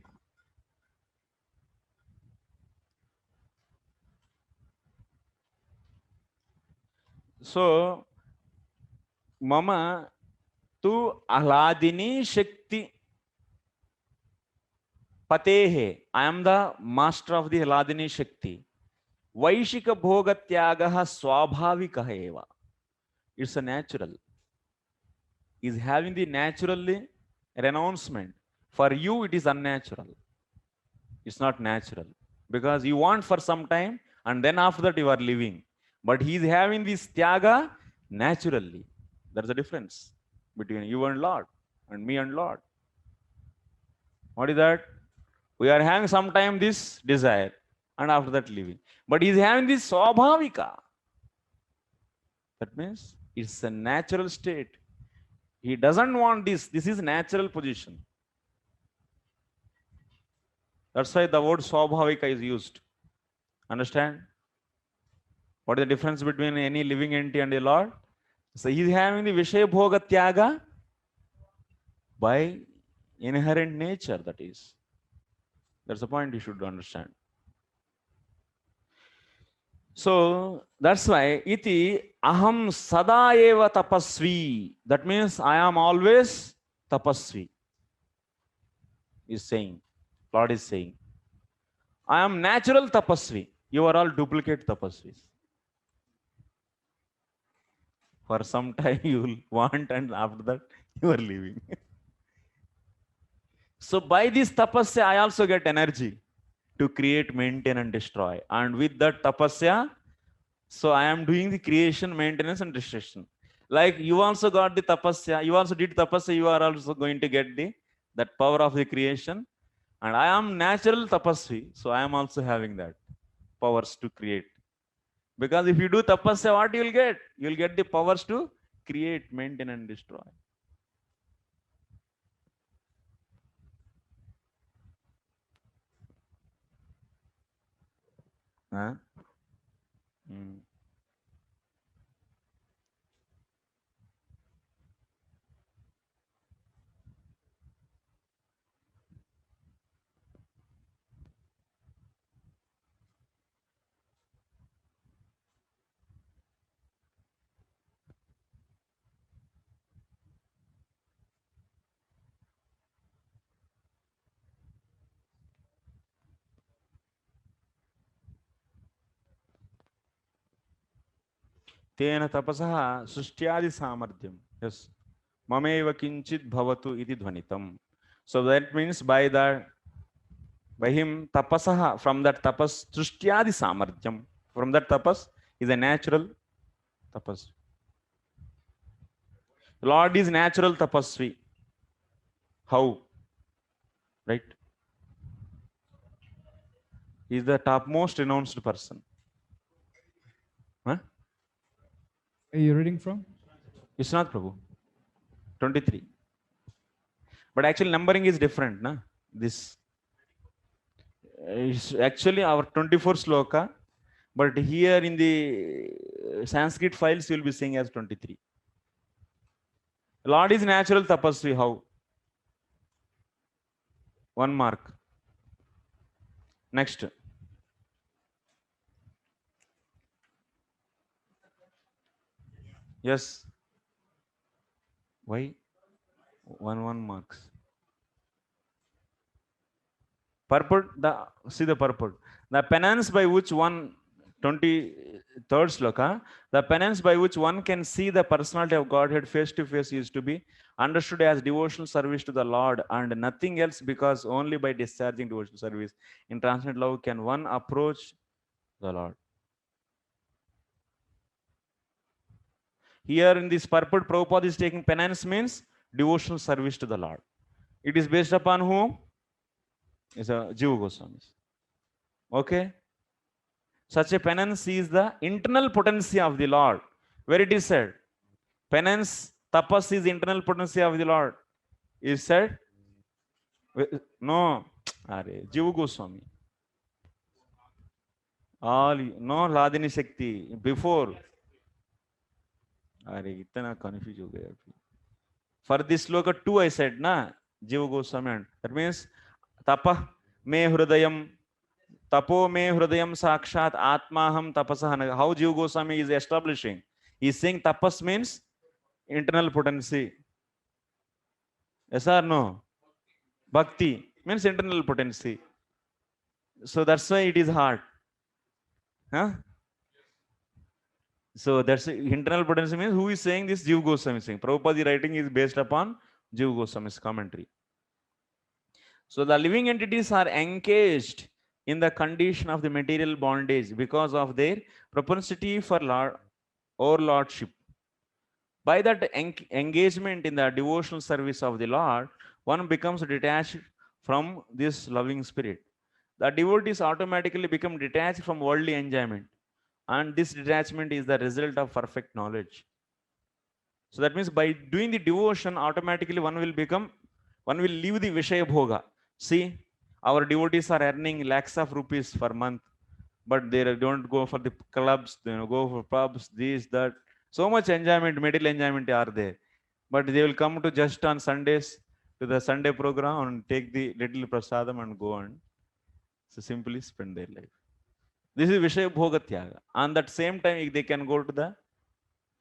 So, mama tu ahladini shakti patehe. I am the master of the ahladini shakti. Vaishika bhoga tyagaha swabhavikaha eva. It's a natural. Is having the naturally renouncement. For you, it is unnatural. It's not natural. Because you want for some time, and then after that you are living. But he is having this tyaga naturally. There's a difference between you and Lord, and me and Lord. What is that? We are having sometime this desire, and after that living. But he is having this swabhavika. That means it's a natural state. He doesn't want this. This is natural position. That's why the word swabhavika is used. Understand? What is the difference between any living entity and a Lord? So he is having the Vishaya Bhoga Tyaga by inherent nature, that is. That's the point you should understand. So that's why iti aham sada eva tapasvi. That means I am always tapasvi. Is saying. Lord is saying. I am natural tapasvi. You are all duplicate tapasvis. For some time you will want, and after that you are leaving. So by this tapasya, I also get energy to create, maintain, and destroy. And with that tapasya, so I am doing the creation, maintenance, and destruction. Like you also got the tapasya, you also did tapasya, you are also going to get that power of the creation. And I am natural tapasvi, so I am also having that powers to create. Because if you do tapasya, what you will get? You will get the powers to create, maintain, and destroy. Huh? Tena tapasaha sushthyadi samarthyam. Yes. Mameva kinchit bhavatu iti dhvanitam. So that means by him tapasaha, from that tapas, sushthyadi samarthyam. From that tapas is a natural tapas. Lord is natural tapasvi. How? Right? He is the topmost renounced person. Huh? Are you reading from? Vishwanath Prabhu. 23. But actually numbering is different. Na? This is actually our 24 sloka. But here in the Sanskrit files, you will be seeing as 23. Lord is natural tapasvi. How? 1 mark. Next. Yes. Why? 1 marks. Purport. See the purport. The penance by which 23rd sloka, the penance by which one can see the personality of Godhead face to face is to be understood as devotional service to the Lord and nothing else, because only by discharging devotional service in transcendent love can one approach the Lord. Here in this purport, Prabhupada is taking penance means devotional service to the Lord. It is based upon whom? It's a Jiva Goswami. Okay. Such a penance is the internal potency of the Lord. Where it is said, penance, tapas is internal potency of the Lord. Is said? No. Jiva Goswami. All no Ladini Shakti. Before. Itna confused ho gaya. For this sloka 2 I said, na? Jiva Goswami. That means, tapa me hrudayam. Tapo me hrudayam sakshat atmaham tapasah. How Jiva Goswami is establishing? He is saying tapas means internal potency. Yes or no? Bhakti means internal potency. So that's why it is hard. Huh? So that's internal potency means who is saying this? Jiva Goswami is saying. Prabhupada writing is based upon Jiva Goswami's commentary. So the living entities are encaged in the condition of the material bondage because of their propensity for lordship. By that engagement in the devotional service of the Lord, one becomes detached from this loving spirit. The devotees automatically become detached from worldly enjoyment, and this detachment is the result of perfect knowledge. So that means by doing the devotion, automatically one will leave the Vishaya Bhoga. See, our devotees are earning lakhs of rupees per month, but they don't go for the clubs, they go for pubs, this, that. So much enjoyment, material enjoyment are there. But they will come to just on Sundays to the Sunday program and take the little prasadam and go on. So simply spend their life. This is Vishaya Bhoga Tyaga. On that same time, they can go to the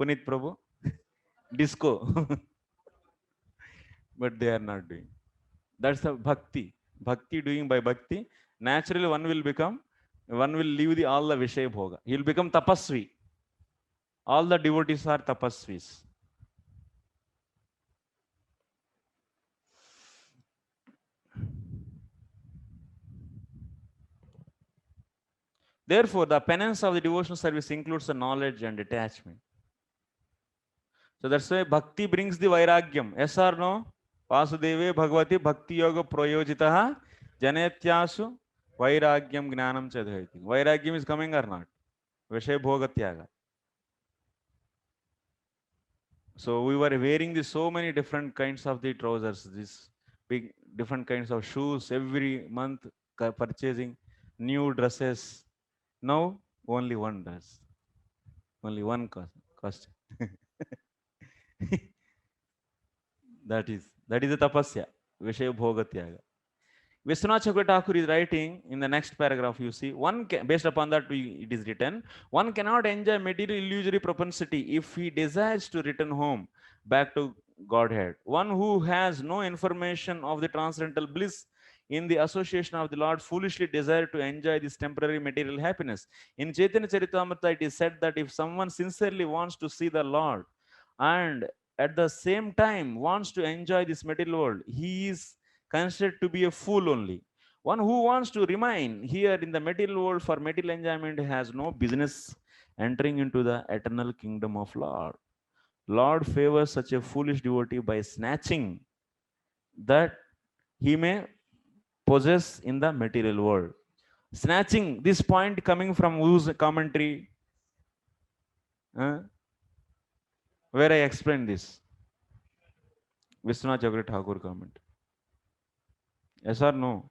Punit Prabhu disco. But they are not doing. That's the bhakti. Bhakti doing by bhakti. Naturally, one will leave all the Vishaya Bhoga. He will become tapasvi. All the devotees are tapasvis. Therefore, the penance of the devotional service includes the knowledge and detachment. So that's why bhakti brings the vairagyam. Yes or no? Vasudeve Bhagavati Bhakti Yoga Prayojitaha Janetyasu Vairagyam Gnanam Chadhaiti. Vairagyam is coming or not? Vishaya Bhoga Tyaga. So we were wearing so many different kinds of the trousers, this big different kinds of shoes every month, purchasing new dresses. Now only one dress, only one costume. That is the tapasya, Vishaya Bhoga Tyaga. Vishwanath Chakravarti Thakur is writing in the next paragraph, you see, based upon that it is written, one cannot enjoy material illusory propensity if he desires to return home back to Godhead. One who has no information of the transcendental bliss in the association of the Lord foolishly desire to enjoy this temporary material happiness. In Chaitanya Charitamrita, it is said that if someone sincerely wants to see the Lord and at the same time wants to enjoy this material world, he is considered to be a fool only. One who wants to remain here in the material world for material enjoyment has no business entering into the eternal kingdom of Lord. Lord favors such a foolish devotee by snatching that he may possess in the material world. Snatching this point coming from whose commentary? Where I explained this. Vishwanath Chakravarti Thakur comment. Yes or no?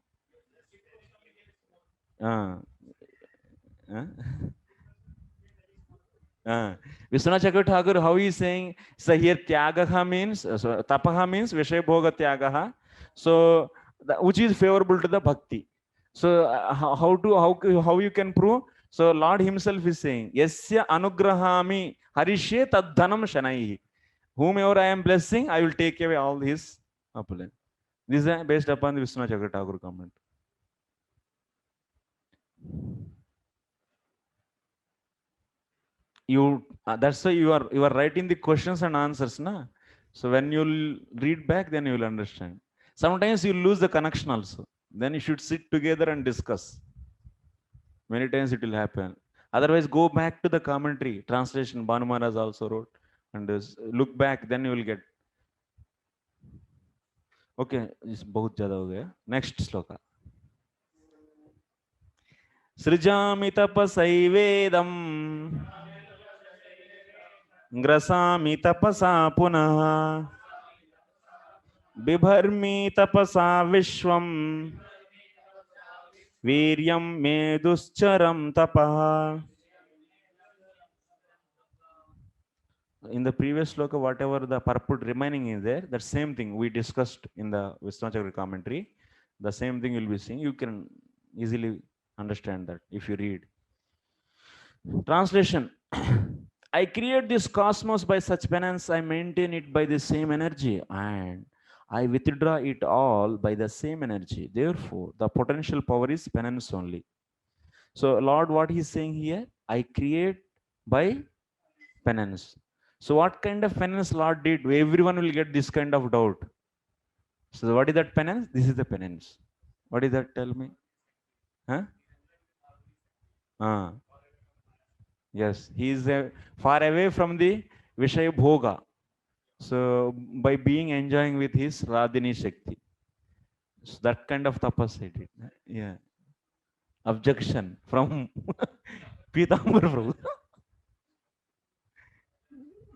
Vishwanath Chakravarti Thakur, how he is saying, so here tyagaha means, so tapaha means vishaya bhoga tyagaha, so which is favorable to the bhakti. So how you can prove? So Lord himself is saying, yasya anugrahami harishye tad dhanam shanaihi. Whomever I am blessing, I will take away all his opulence. This is based upon the Vishwanath Chakravarti Thakur comment. That's why you are writing the questions and answers, na? So when you'll read back, then you will understand. Sometimes you lose the connection also. Then you should sit together and discuss. Many times it will happen. Otherwise, go back to the commentary. Translation, Banu Maharaj also wrote. And look back, then you will get. Okay, this bahut zyada ho gaya. Next sloka. Srijami tapasaivedam ग्रसामि तपसा पुनः बिभर्मि तपसा विश्वं वीर्यं मे दुश्चरं तपः. In the previous sloka, whatever the purport remaining is there, that same thing we discussed in the Vishwanath Chakravarti commentary. The same thing you will be seeing. You can easily understand that if you read. Translation. I create this cosmos by such penance, I maintain it by the same energy, and I withdraw it all by the same energy. Therefore, the potential power is penance only. So, Lord, what he's saying here, I create by penance. So, what kind of penance Lord did? Everyone will get this kind of doubt. So, what is that penance? This is the penance. What is that? Tell me. Huh? Yes, he is far away from the Vishaya Bhoga. So by being enjoying with his Radhini Shakti. So that kind of tapas he did. Yeah. Objection from Pitambar Prabhu.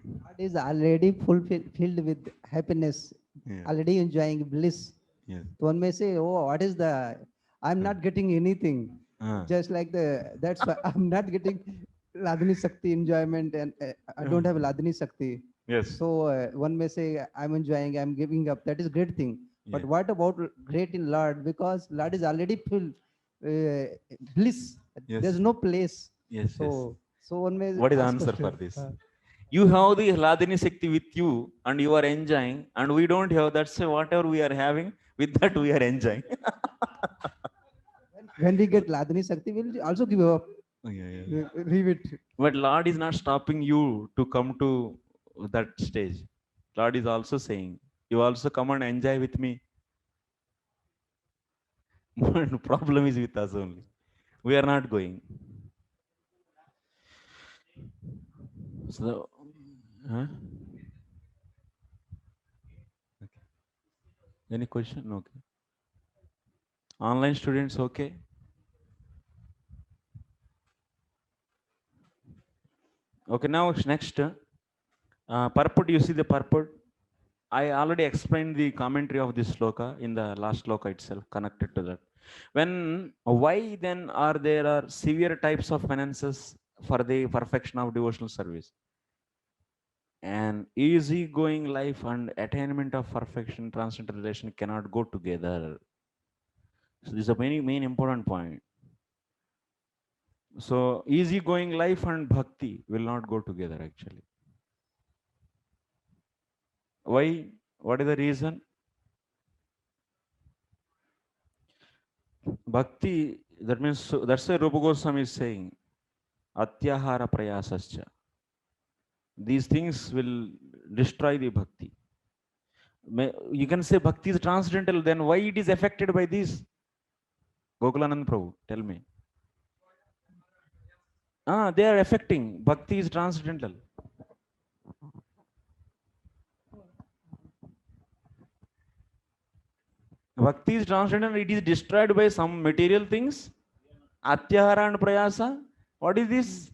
God is already filled with happiness, already enjoying bliss. Yes. One may say, oh, what is I'm not getting anything. Just like that's why I'm not getting Ladini Sakti enjoyment, and I don't have Ladini Sakti. Yes. So one may say, I'm enjoying, I'm giving up. That is great thing. But Yeah. what about great in Lord? Because Lord is already filled bliss. Yes. There's no place. Yes. So one may What is the ask answer question. for this? You have the Ladini Shakti with you and you are enjoying, and we don't have. That's why whatever we are having, with that we are enjoying. When we get Ladini Sakti, we'll also give up. Leave it. But Lord is not stopping you to come to that stage. Lord is also saying, you also come and enjoy with me. But problem is with us only. We are not going. So, huh? Okay. Any question? Okay. Online students, okay? Okay, now next, purport, you see the purport. I already explained the commentary of this sloka in the last sloka itself, connected to that. Why then there are severe types of penances for the perfection of devotional service? And easy-going life and attainment of perfection, transcendental relation cannot go together. So this is a main important point. So easy-going life and bhakti will not go together actually. Why? What is the reason? Bhakti, that means, that's why Rupa Goswami is saying, Atyahara prayasascha. These things will destroy the bhakti. You can say bhakti is transcendental, then why it is affected by this? Gokulanand Prabhu, tell me. They are affecting. Bhakti is transcendental. Bhakti is transcendental. It is destroyed by some material things. Atyahara and Prayasa. What is this?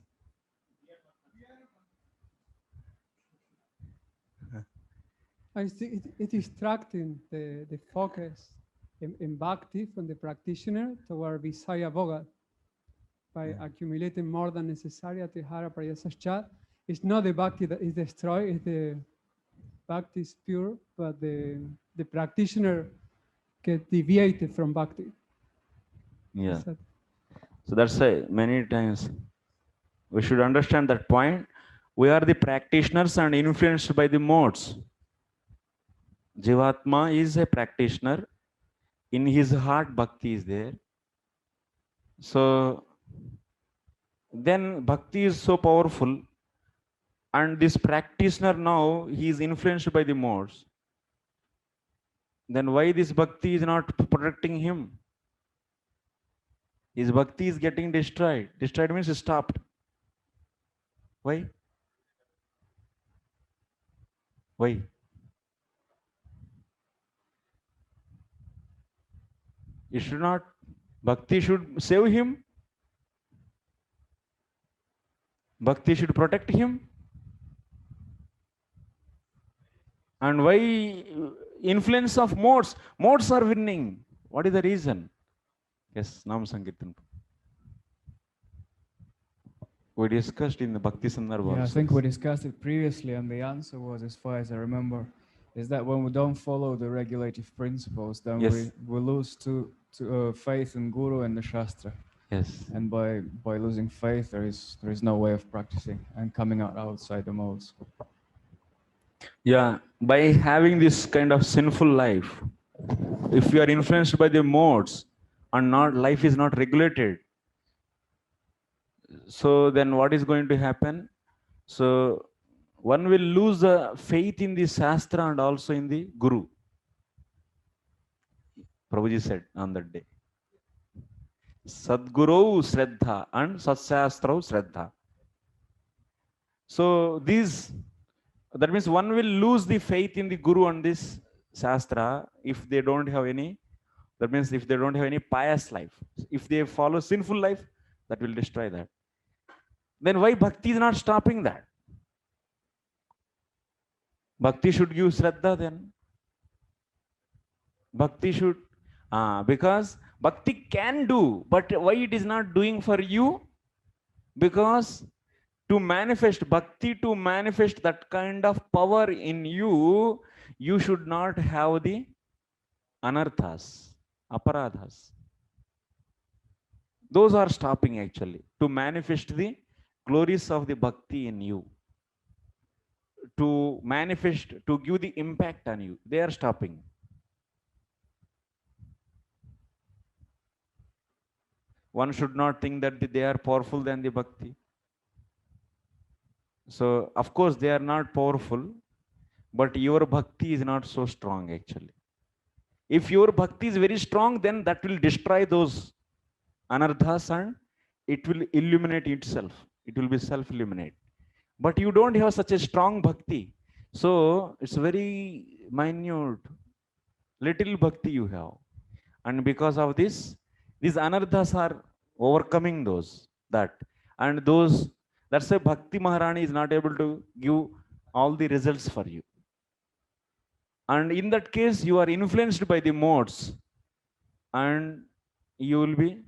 I see it is distracting the focus in bhakti from the practitioner toward Visaya Bhoga by accumulating more than necessary at the Hara Prayasascha. It's not the bhakti that is destroyed, it's the bhakti is pure, but the practitioner get deviated from bhakti. Yeah. So that's why many times we should understand that point. We are the practitioners and influenced by the modes. Jivatma is a practitioner. In his heart, bhakti is there. So then bhakti is so powerful. And this practitioner now, he is influenced by the modes. Then why this bhakti is not protecting him? His bhakti is getting destroyed. Destroyed means stopped. Why? Why? It should not, bhakti should save him. Bhakti should protect him. And why influence of modes? Modes are winning. What is the reason? Yes, Nam Sankirtan. We discussed in the Bhakti Sandarbha. Yeah, I think we discussed it previously, and the answer was, as far as I remember, is that when we don't follow the regulative principles, then Yes. we lose to faith in Guru and the Shastra. Yes. And by losing faith, there is no way of practicing and coming out outside the modes. Yeah, by having this kind of sinful life, if you are influenced by the modes and not life is not regulated, so then what is going to happen? So one will lose the faith in the Shastra and also in the Guru. Prabhuji said on that day. Sadguru Shraddha and Satsastra Shraddha. So that means one will lose the faith in the Guru and this Shastra if they don't have any, that means if they don't have any pious life. If they follow sinful life, that will destroy that. Then why bhakti is not stopping that? Bhakti should give Shraddha then. Bhakti should, because bhakti can do, but why it is not doing for you? Because to manifest bhakti, to manifest that kind of power in you, you should not have the anarthas, aparadhas. Those are stopping actually. To manifest the glories of the bhakti in you, to manifest, to give the impact on you, they are stopping. One should not think that they are powerful than the bhakti. So, of course, they are not powerful, but your bhakti is not so strong actually. If your bhakti is very strong, then that will destroy those anarthas and it will illuminate itself. It will be self-illuminate. But you don't have such a strong bhakti. So, it's very minute, little bhakti you have. And because of this, these anarthas are overcoming and those, that's why Bhakti Maharani is not able to give all the results for you. And in that case, you are influenced by the modes and you will be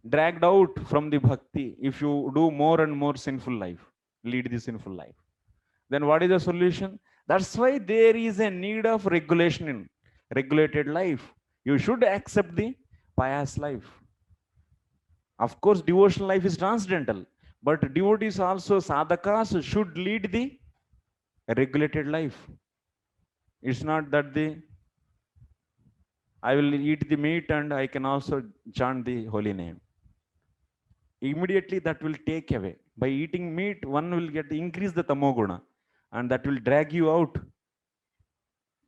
dragged out from the bhakti if you do more and more sinful life, lead the sinful life. Then what is the solution? That's why there is a need of regulation in regulated life. You should accept the pious life. Of course, devotional life is transcendental, but devotees also, sadhakas, should lead the regulated life. It's not that I will eat the meat and I can also chant the holy name. Immediately that will take away. By eating meat, one will increase the tamoguna and that will drag you out.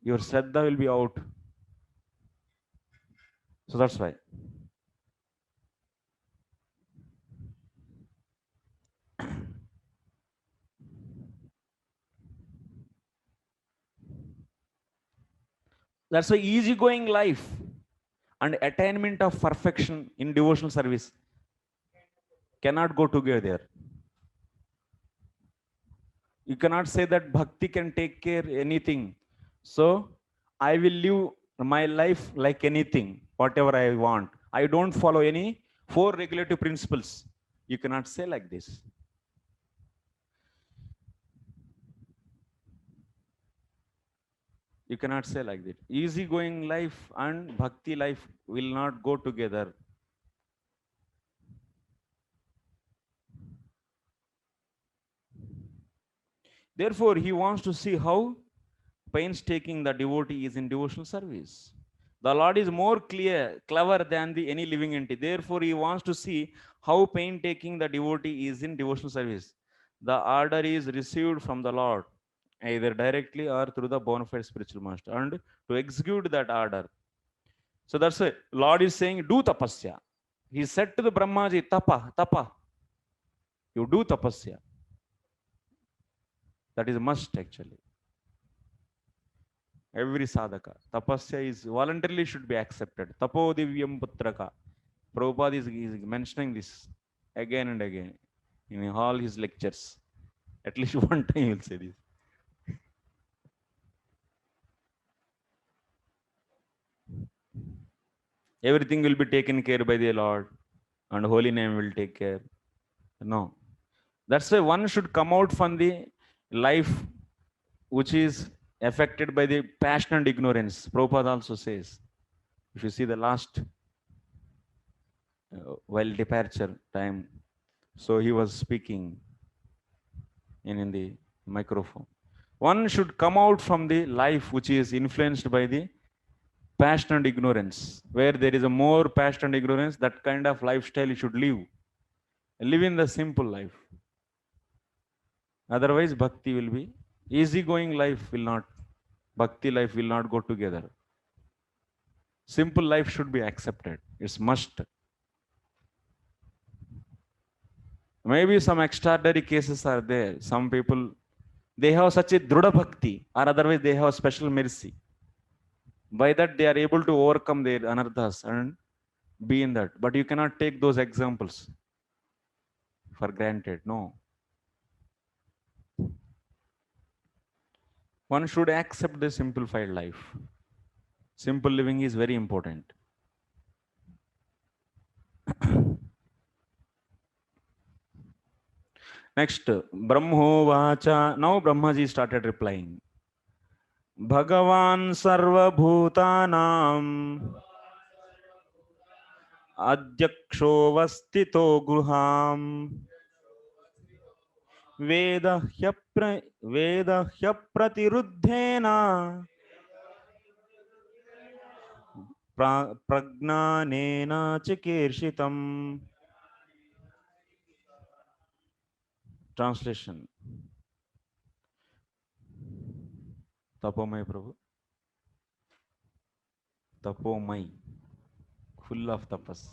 Your shraddha will be out. So that's why. That's why easygoing life and attainment of perfection in devotional service cannot go together. You cannot say that bhakti can take care anything. So I will live my life like anything, whatever I want. I don't follow any four regulative principles. You cannot say like this. You cannot say like that. Easy-going life and bhakti life will not go together. Therefore, he wants to see how painstaking the devotee is in devotional service. The Lord is more clever than any living entity. Therefore, he wants to see how painstaking the devotee is in devotional service. The order is received from the Lord, either directly or through the bona fide spiritual master, and to execute that order. So that's why Lord is saying, do tapasya. He said to the Brahmaji, tapa. You do tapasya. That is a must actually. Every sadhaka. Tapasya is voluntarily should be accepted. Tapo divyam putraka. Prabhupada is mentioning this again and again in all his lectures. At least one time he will say this. Everything will be taken care by the Lord and holy name will take care. No. That's why one should come out from the life which is affected by the passion and ignorance. Prabhupada also says, if you see the last while departure time, so he was speaking in the microphone. One should come out from the life which is influenced by the passion and ignorance. Where there is a more passion and ignorance, that kind of lifestyle you should live. Live in the simple life. Otherwise, bhakti will be easy-going life will not, bhakti life will not go together. Simple life should be accepted. It's must. Maybe some extraordinary cases are there. Some people, they have such a druda bhakti, or otherwise they have special mercy. By that they are able to overcome their anarthas and be in that. But you cannot take those examples for granted. No. One should accept the simplified life. Simple living is very important. Next, Brahmovacha. Now Brahmaji started replying. Bhagavan sarvabhutanam adyaksho vastito gruham veda hyapratiruddhena pragnanena chikirshitam. Translation. Tapomai Prabhu. Tapomai. Full of tapas.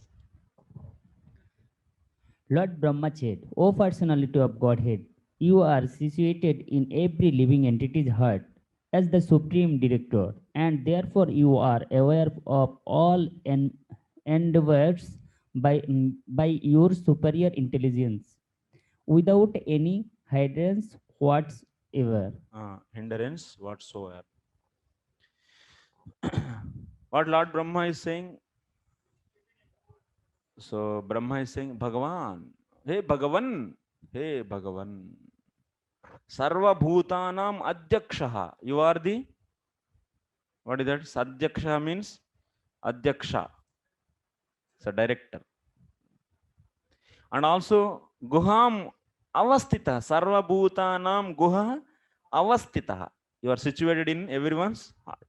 Lord Brahma said, O personality of Godhead, you are situated in every living entity's heart as the supreme director, and therefore you are aware of all endeavors by your superior intelligence without any hindrance whatsoever. Hindrance whatsoever. What Lord Brahma is saying? So Brahma is saying, Bhagavan, hey Bhagavan, hey Bhagavan. Sarva Bhutanam Adyakshaha. You are the, what is that? Sadyaksha means Adyaksha. It's a director. And also Guham Avastita. Sarva Bhutanam Guha Avastita. You are situated in everyone's heart.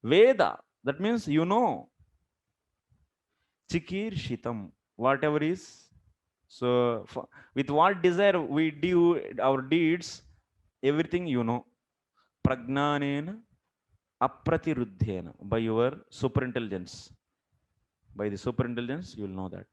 Veda, that means you know. Chikir Shitam, whatever is. So with what desire we do our deeds, everything you know. Pragnanena Apratiruddhena, by your superintelligence. By the superintelligence, you will know that.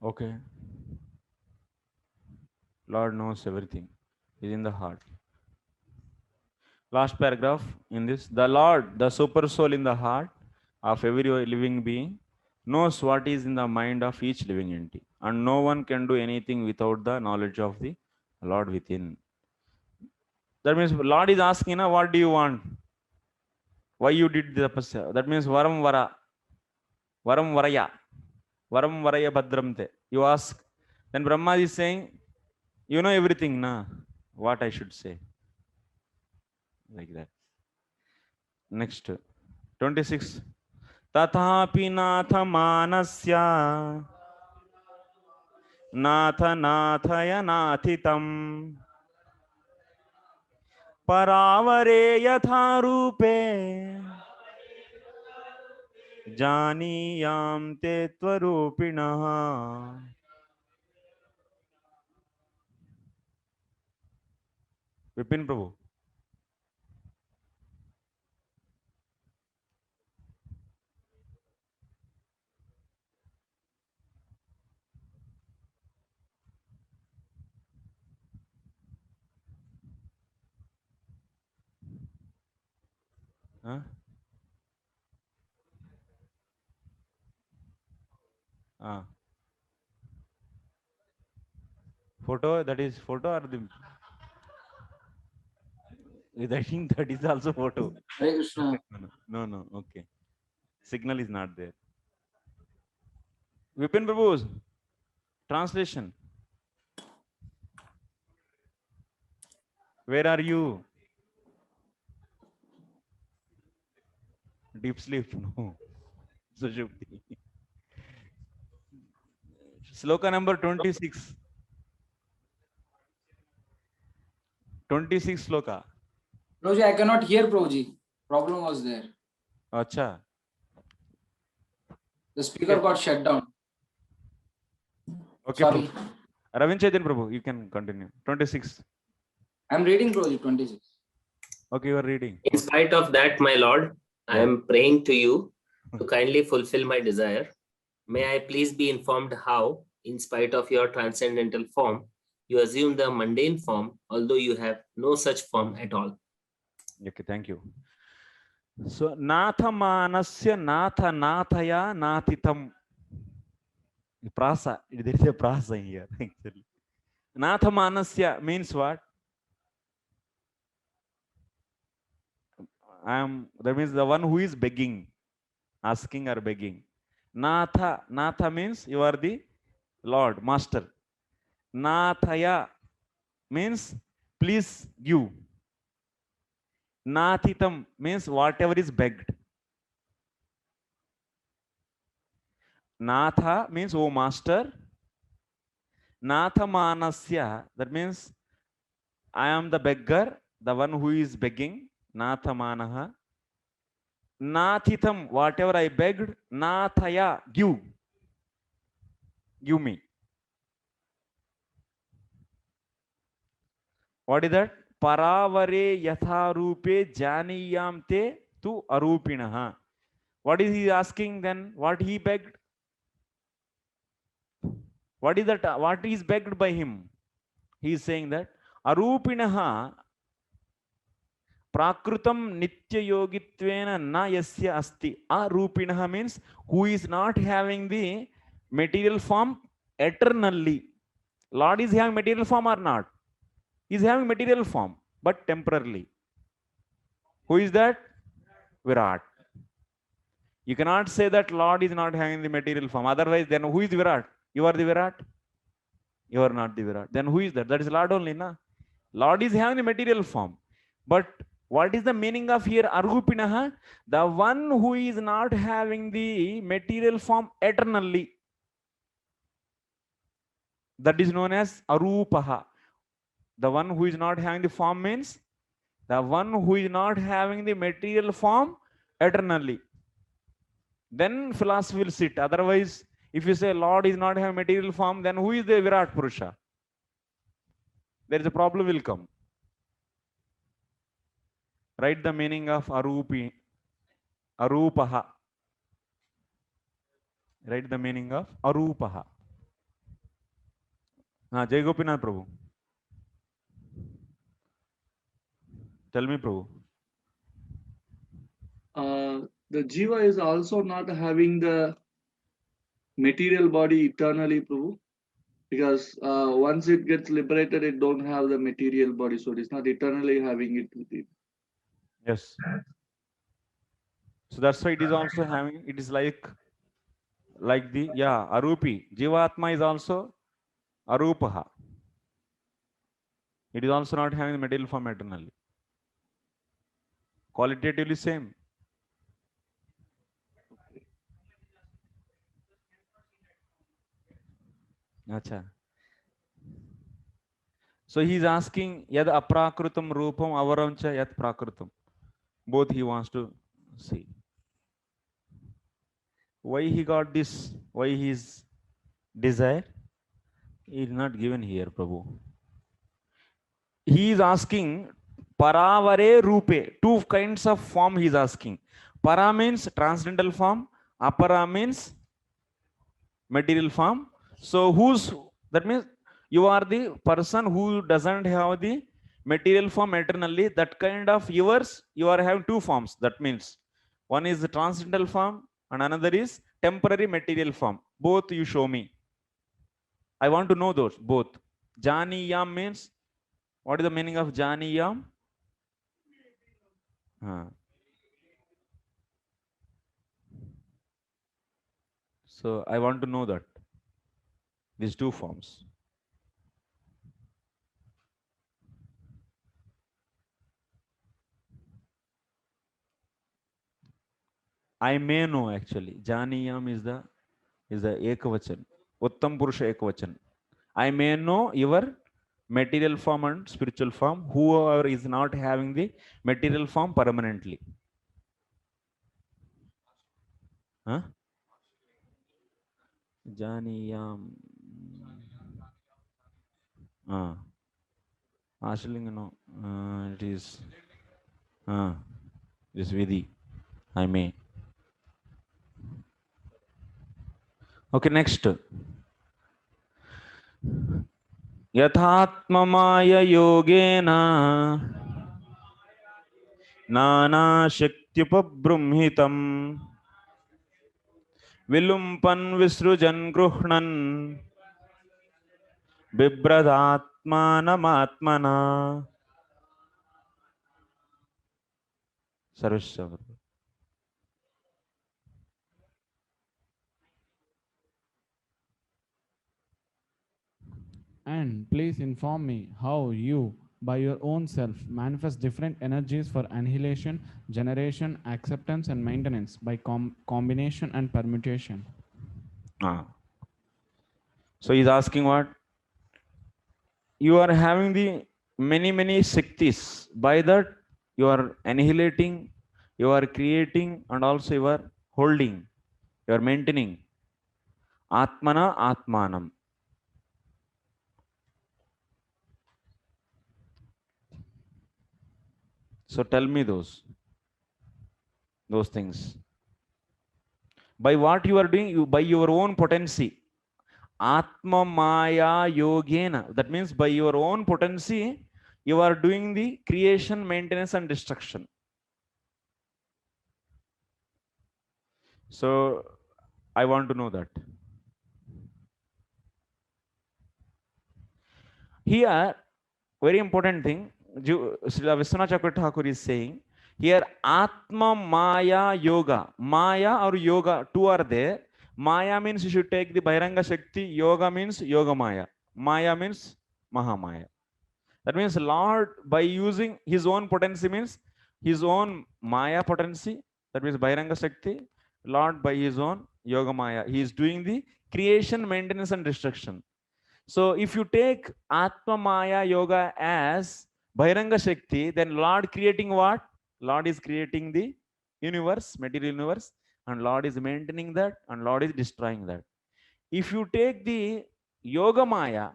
Okay. Lord knows everything. Is in the heart. Last paragraph in this. The Lord, the super soul in the heart of every living being, knows what is in the mind of each living entity. And no one can do anything without the knowledge of the Lord within. That means Lord is asking, what do you want? Why you did the tapasya? That means varam vara. Varam varaya. Varam varaya bhadramte. You ask. Then Brahma is saying, you know everything, na? What I should say. Like that. Next. 26. Tathapi nath manasya nath nathaya nathitam paravare yatha rupe janiyam te tvarupinah. Vipin Prabhu. Huh? Photo, that is photo or the I think that is also photo. Hare Krishna. No, okay. Signal is not there. Vipin Prabhu, translation. Where are you? Deep sleep? No. Sushupti. Sloka number 26. 26 sloka. Prabhuji, I cannot hear Prabhuji. Problem was there. Acha. The speaker got shut down. Okay. Sorry. Ravin Chaitanya Prabhu, you can continue. 26. I'm reading Prabhuji, 26. Okay, you are reading. In spite of that, my Lord, I am praying to you to kindly fulfill my desire. May I please be informed how, in spite of your transcendental form, you assume the mundane form, although you have no such form at all. Okay, thank you. So, Natha Manasya Natha Nathaya Nathitam. Prasa, there is a prasa here, actually. Natha Manasya means what? That means the one who is begging, asking or begging. Natha means you are the Lord, Master. Nathaya means please give. Nathitam means whatever is begged. Natha means oh Master. Natha Manasya, that means I am the beggar, the one who is begging. Natha Manaha. Nathitam, whatever I begged. Nathaya, give. Give me. What is that? Paravare yatha rupe janiyam te tu arupinaha. What is he asking then? What he begged? What is that? What is begged by him? He is saying that arupinaha prakrutam nitya yogitvena na yasya asti. Arupinaha means who is not having the material form eternally. Lord is having material form or not? He is having material form, but temporarily. Who is that? Virat. You cannot say that Lord is not having the material form. Otherwise, then who is Virat? You are the Virat. You are not the Virat. Then who is that? That is Lord only, na? Lord is having the material form. But what is the meaning of here? Arupinaha? The one who is not having the material form eternally. That is known as Arupaha. The one who is not having the form means the one who is not having the material form eternally. Then philosophy will sit. Otherwise, if you say Lord is not having material form, then who is the Virat Purusha? There is a problem will come. Write the meaning of arupi, arupaha. Write the meaning of arupaha. Jai Gopinath Prabhu. Tell me, Prabhu. The jiva is also not having the material body eternally, Prabhu, because once it gets liberated, it don't have the material body, so it is not eternally having it with it. Yes. So that's why it is also having, it is like the, arupi. Jivatma is also arupaha. It is also not having the material form eternally. Qualitatively same. Acha. So he is asking yad aprakrutam rupam avaramcha yad prakrutam. Both he wants to see. Why he got this? Why his desire? It is not given here, Prabhu. He is asking paravare rupe. Two kinds of form he is asking. Para means transcendental form. Apara means material form. So that means you are the person who doesn't have the material form eternally. That kind of yours, you are having two forms. That means one is the transcendental form and another is temporary material form. Both you show me. I want to know those both. Janiyam means, what is the meaning of Janiyam? So I want to know that. These two forms. I may know actually. Janiyam is the Ekavachan. Uttam Purusha Ekavachan. I may know your material form and spiritual form, whoever is not having the material form permanently. Huh? Janiyam. Ashilinga no. It is Vidhi. I may. Okay, next. Yathatmamaya yogena nana shaktyupabrumhitam vilumpan visrujan gruhnan bibradatmanamatmana. Sarveshwar. And please inform me how you, by your own self, manifest different energies for annihilation, generation, acceptance, and maintenance by combination and permutation. So he's asking what? You are having the many Shaktis. By that, you are annihilating, you are creating, and also you are holding, you are maintaining. Atmana Atmanam. So tell me those things. By what you are doing, you by your own potency. Atma Maya Yogena. That means by your own potency, you are doing the creation, maintenance, and destruction. So I want to know that. Here, very important thing, Srila Vishwanath Chakravarti Thakur is saying, here Atma Maya Yoga. Maya or Yoga, two are there. Maya means you should take the Bhairanga Shakti. Yoga means Yoga Maya. Maya means Mahamaya. That means Lord, by using his own potency, means his own Maya potency. That means Bhairanga Shakti. Lord, by his own Yoga Maya, he is doing the creation, maintenance, and destruction. So if you take Atma Maya Yoga as Bhairanga Shakti, then Lord creating what? Lord is creating the universe, material universe, and Lord is maintaining that, and Lord is destroying that. If you take the Yoga Maya,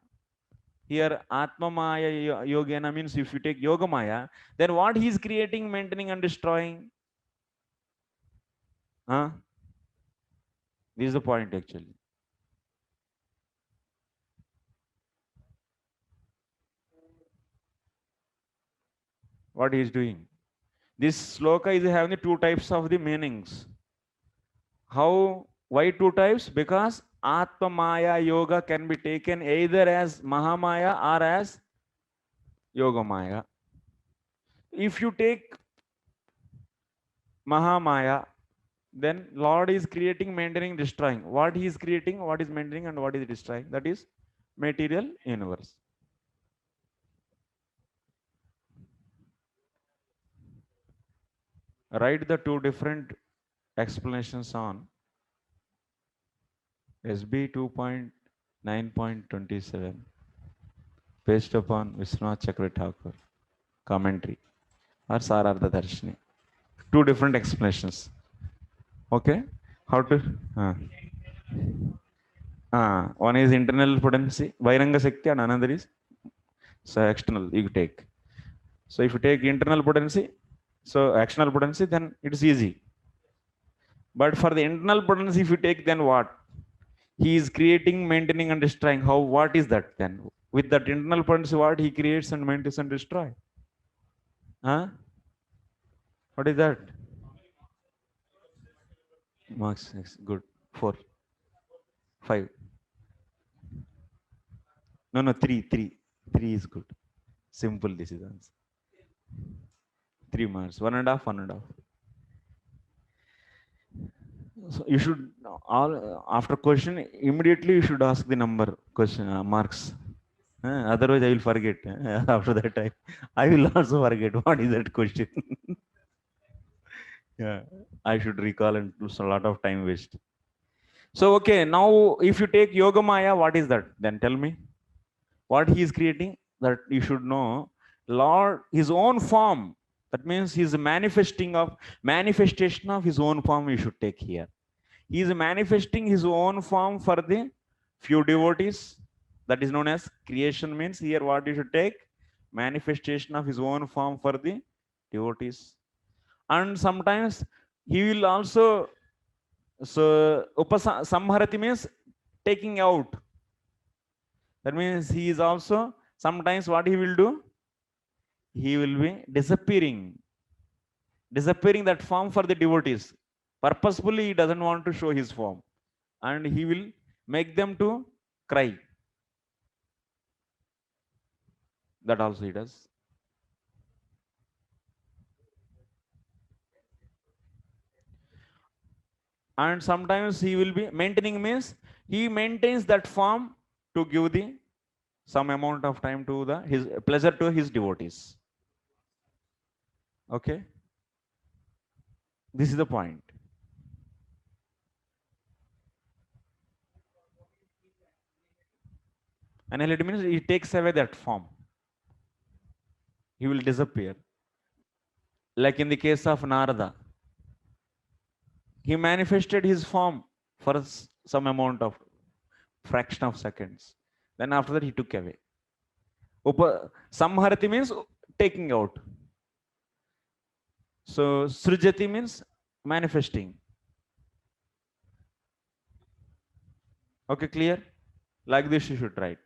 Here Atma Maya Yogena means if you take Yoga Maya, then what he is creating, maintaining and destroying? Huh? This is the point actually. What he is doing. This sloka is having two types of the meanings. How? Why two types? Because Atma Maya Yoga can be taken either as Mahamaya or as Yoga Maya. If you take Mahamaya, then Lord is creating, maintaining, destroying. What he is creating, what is maintaining, and what is destroying? That is material universe. Write the two different explanations on SB 2.9.27 based upon Vishwanath Chakravarti Thakur commentary or Sarartha Darshini. Two different explanations. Okay, how to? One is internal potency, Vairanga Shakti, and another is external. You take. So if you take internal potency, so external potency, then it is easy. But for the internal potency, if you take, then what? He is creating, maintaining, and destroying. How? What is that then? With that internal potency, what he creates and maintains and destroys? Huh? What is that? Marks, good. 4, 5. No, 3. 3 is good. Simple decisions. 3 marks. 1.5, 1.5. So you should after question immediately you should ask the number question marks. Otherwise I will forget. After that I will also forget what is that question. Yeah, I should recall and do a lot of time waste. So okay, now if you take Yoga Maya, what is that? Then tell me what he is creating. That you should know. Lord, his own form. That means he's manifestation of his own form. You should take here. He is manifesting his own form for the few devotees. That is known as creation. Means here what you should take? Manifestation of his own form for the devotees. And sometimes he will also, so Samharati means taking out. That means he is also, sometimes what he will do? He will be disappearing that form for the devotees. Purposefully, he doesn't want to show his form. And he will make them to cry. That also he does. And sometimes he will be maintaining, means he maintains that form to give the some amount of time to his pleasure to his devotees. Okay, this is the point. Annihilate means he takes away that form. He will disappear. Like in the case of Narada, he manifested his form for some amount of fraction of seconds. Then after that he took away. Samharati means taking out. So Srijati means manifesting. Okay, clear? Like this you should write.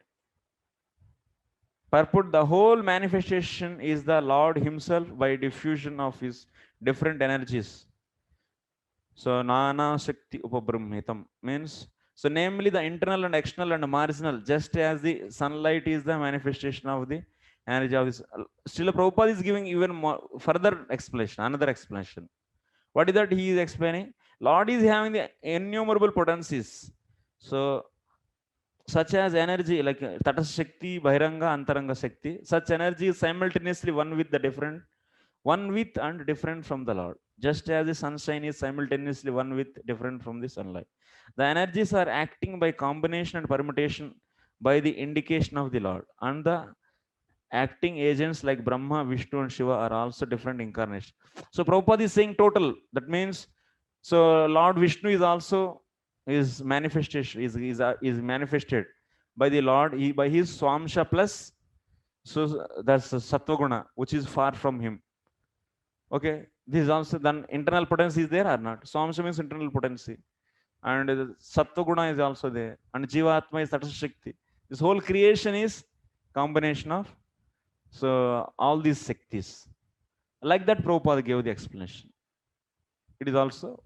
Purport, the whole manifestation is the Lord himself by diffusion of his different energies. So Nana Shakti Upabrahmitam means, so namely the internal and external and marginal, just as the sunlight is the manifestation of the energy of this. Srila Prabhupada is giving even more further explanation, another explanation. What is that he is explaining? Lord is having the innumerable potencies. So such as energy like Tatas Shakti, Bahiranga, Antaranga Shakti, such energy is simultaneously one with and different from the Lord. Just as the sunshine is simultaneously one with different from the sunlight. The energies are acting by combination and permutation by the indication of the Lord. And the acting agents like Brahma, Vishnu and Shiva are also different incarnations. So Prabhupada is saying total. That means, so Lord Vishnu is also manifestation, is manifested by the Lord, by his Swamsha plus, so that's Sattva-guna, which is far from him. Okay, this is also then internal potency is there or not? Swamsha means internal potency, and Sattva-guna is also there, and Jivatma is Tatastha Shakti. This whole creation is combination of so all these Shaktis. Like that, Prabhupada gave the explanation. It is also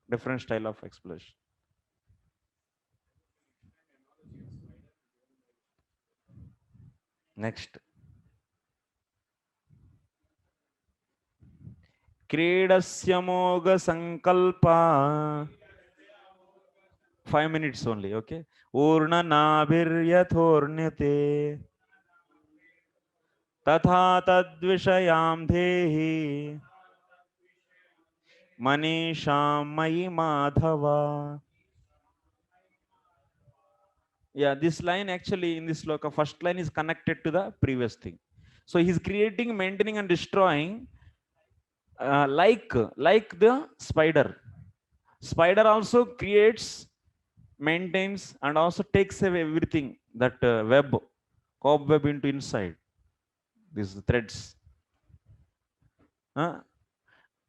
different style of explanation. Next. Kredasya moga sankalpa. 5 minutes only, okay? Urna nabhiryathornyate. Tatha tadvishayam dehi. Manisham mayi madhava. Yeah, this line actually in this sloka, first line is connected to the previous thing. So he's creating, maintaining and destroying like the spider. Spider also creates, maintains and also takes away everything that web, cobweb into inside these threads.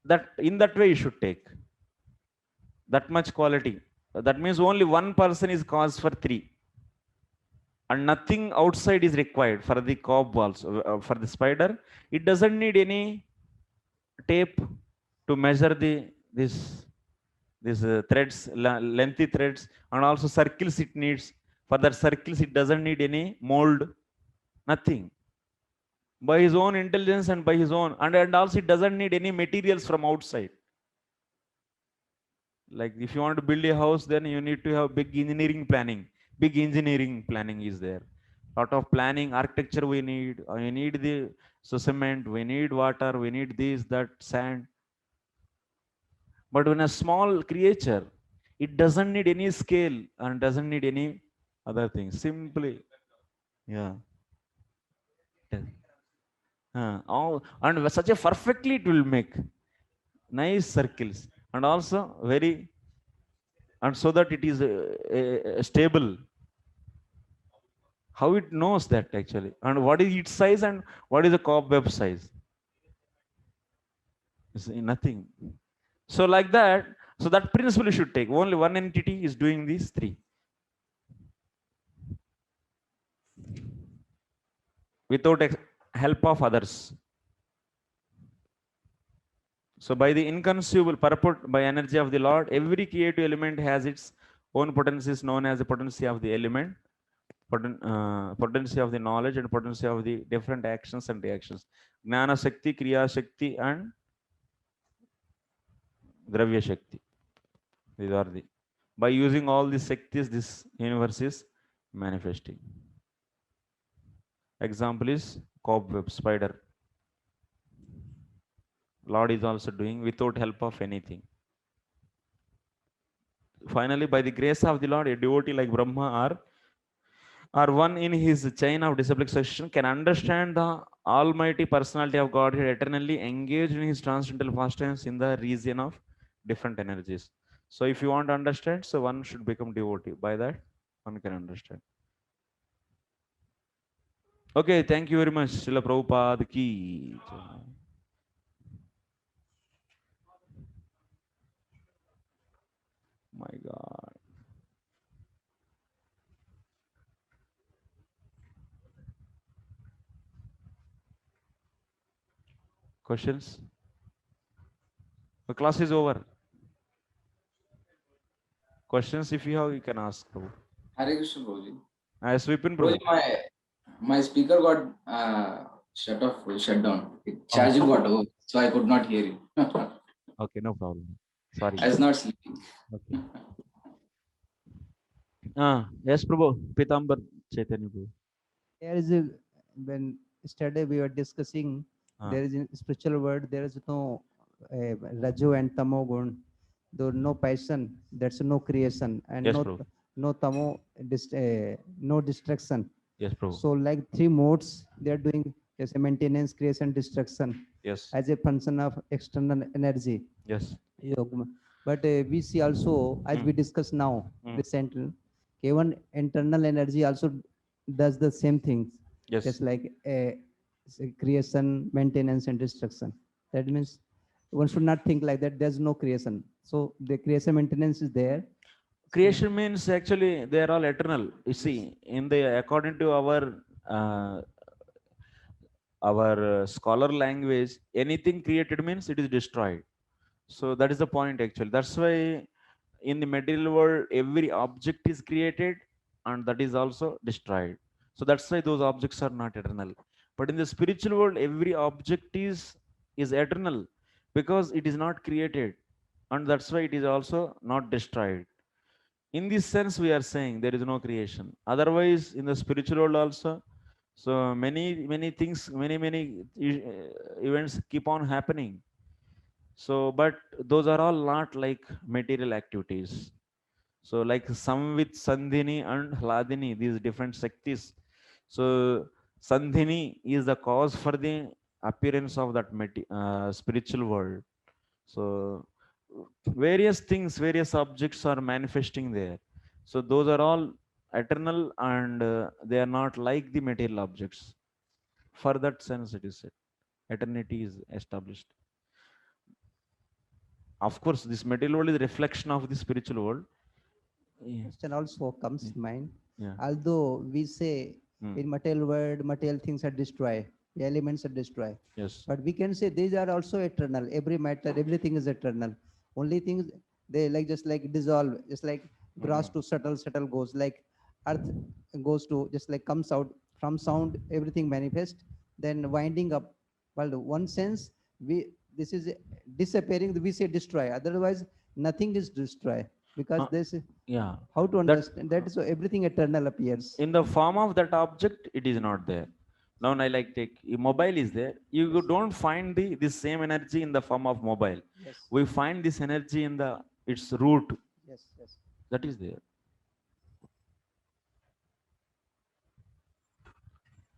That in that way you should take that much quality. That means only one person is cause for three, and nothing outside is required for the cob also. For the spider, it doesn't need any tape to measure these threads, lengthy threads, and also circles it needs. For that circles, it doesn't need any mold, nothing. By his own intelligence and by his own, and also it doesn't need any materials from outside. Like if you want to build a house, then you need to have big engineering planning. Big engineering planning is there. Lot of planning, architecture we need. We need the cement, we need water, we need this, that, sand. But when a small creature, it doesn't need any scale and doesn't need any other things. Simply, yeah. And such a perfectly it will make nice circles, and also very, and so that it is stable. How it knows that actually, and what is its size and what is the cobweb size? It's nothing. So like that, so that principle you should take. Only one entity is doing these three. Without help of others. So by the inconceivable purport, by energy of the Lord, every creative element has its own potency, is known as the potency of the element, potency of the knowledge, and potency of the different actions and reactions. Jnana Shakti, Kriya Shakti, and Dravya Shakti. These are the. By using all these Shaktis, this universe is manifesting. Example is cobweb, spider. Lord is also doing without help of anything. Finally, by the grace of the Lord, a devotee like Brahma or one in his chain of disciplic succession can understand the almighty personality of Godhead eternally engaged in his transcendental pastimes in the region of different energies. So if you want to understand, so one should become devotee. By that, one can understand. Okay, thank you very much. Srila Prabhupada ki. My God. Questions? The class is over. Questions, if you have, you can ask. Hare Krishna, Prabhuji. I sweep in, Prabhuji, my speaker got shut down. Charging got over, so I could not hear you. Okay, no problem. Sorry. I was not sleeping. Okay. Yes, Prabhu. Pitambar Chaitanya Prabhu. There is a, when yesterday we were discussing, there is a spiritual word, there is no Raju and Tamo gun. There no passion, that's no creation, and Yes, no Prabhu. no Tamo, no destruction. Yes, Prabhu. So like three modes, they are doing as a maintenance, creation, destruction. Yes. As a function of external energy. Yes. Yogma. But we see also, as we discussed now, recently, even internal energy also does the same things. Yes. Just like creation, maintenance, and destruction. That means one should not think like that. There's no creation. So the creation maintenance is there. Creation means actually they are all eternal. You see, in the according to our scholar language, anything created means it is destroyed. So that is the point actually. That's why in the material world every object is created and that is also destroyed. So that's why those objects are not eternal. But in the spiritual world every object is eternal because it is not created, and that's why it is also not destroyed. In this sense we are saying there is no creation. Otherwise in the spiritual world also, so many things, many events keep on happening. So but those are all not like material activities. So like some with Sandhini and Hladini, these different Shaktis. So Sandhini is the cause for the appearance of that spiritual world. So various things, various objects are manifesting there. So those are all eternal and they are not like the material objects. For that sense it is said. Eternity is established. Of course, this material world is a reflection of the spiritual world. Yeah. Question also comes to mind. Yeah. Although we say in material world, material things are destroyed, the elements are destroyed. Yes. But we can say these are also eternal. Every matter, everything is eternal. Only things they like just like dissolve, just like gross to subtle, subtle goes like earth goes to just like comes out from sound, everything manifests, then winding up. Well, one sense this is disappearing. We say destroy. Otherwise, nothing is destroy because this. Yeah. How to understand that? So everything eternal appears. In the form of that object, it is not there. Now I like take mobile is there. You don't find the same energy in the form of mobile. Yes. We find this energy in its root. Yes, yes. That is there.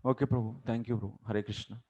Okay, Prabhu. Thank you, Prabhu. Hare Krishna.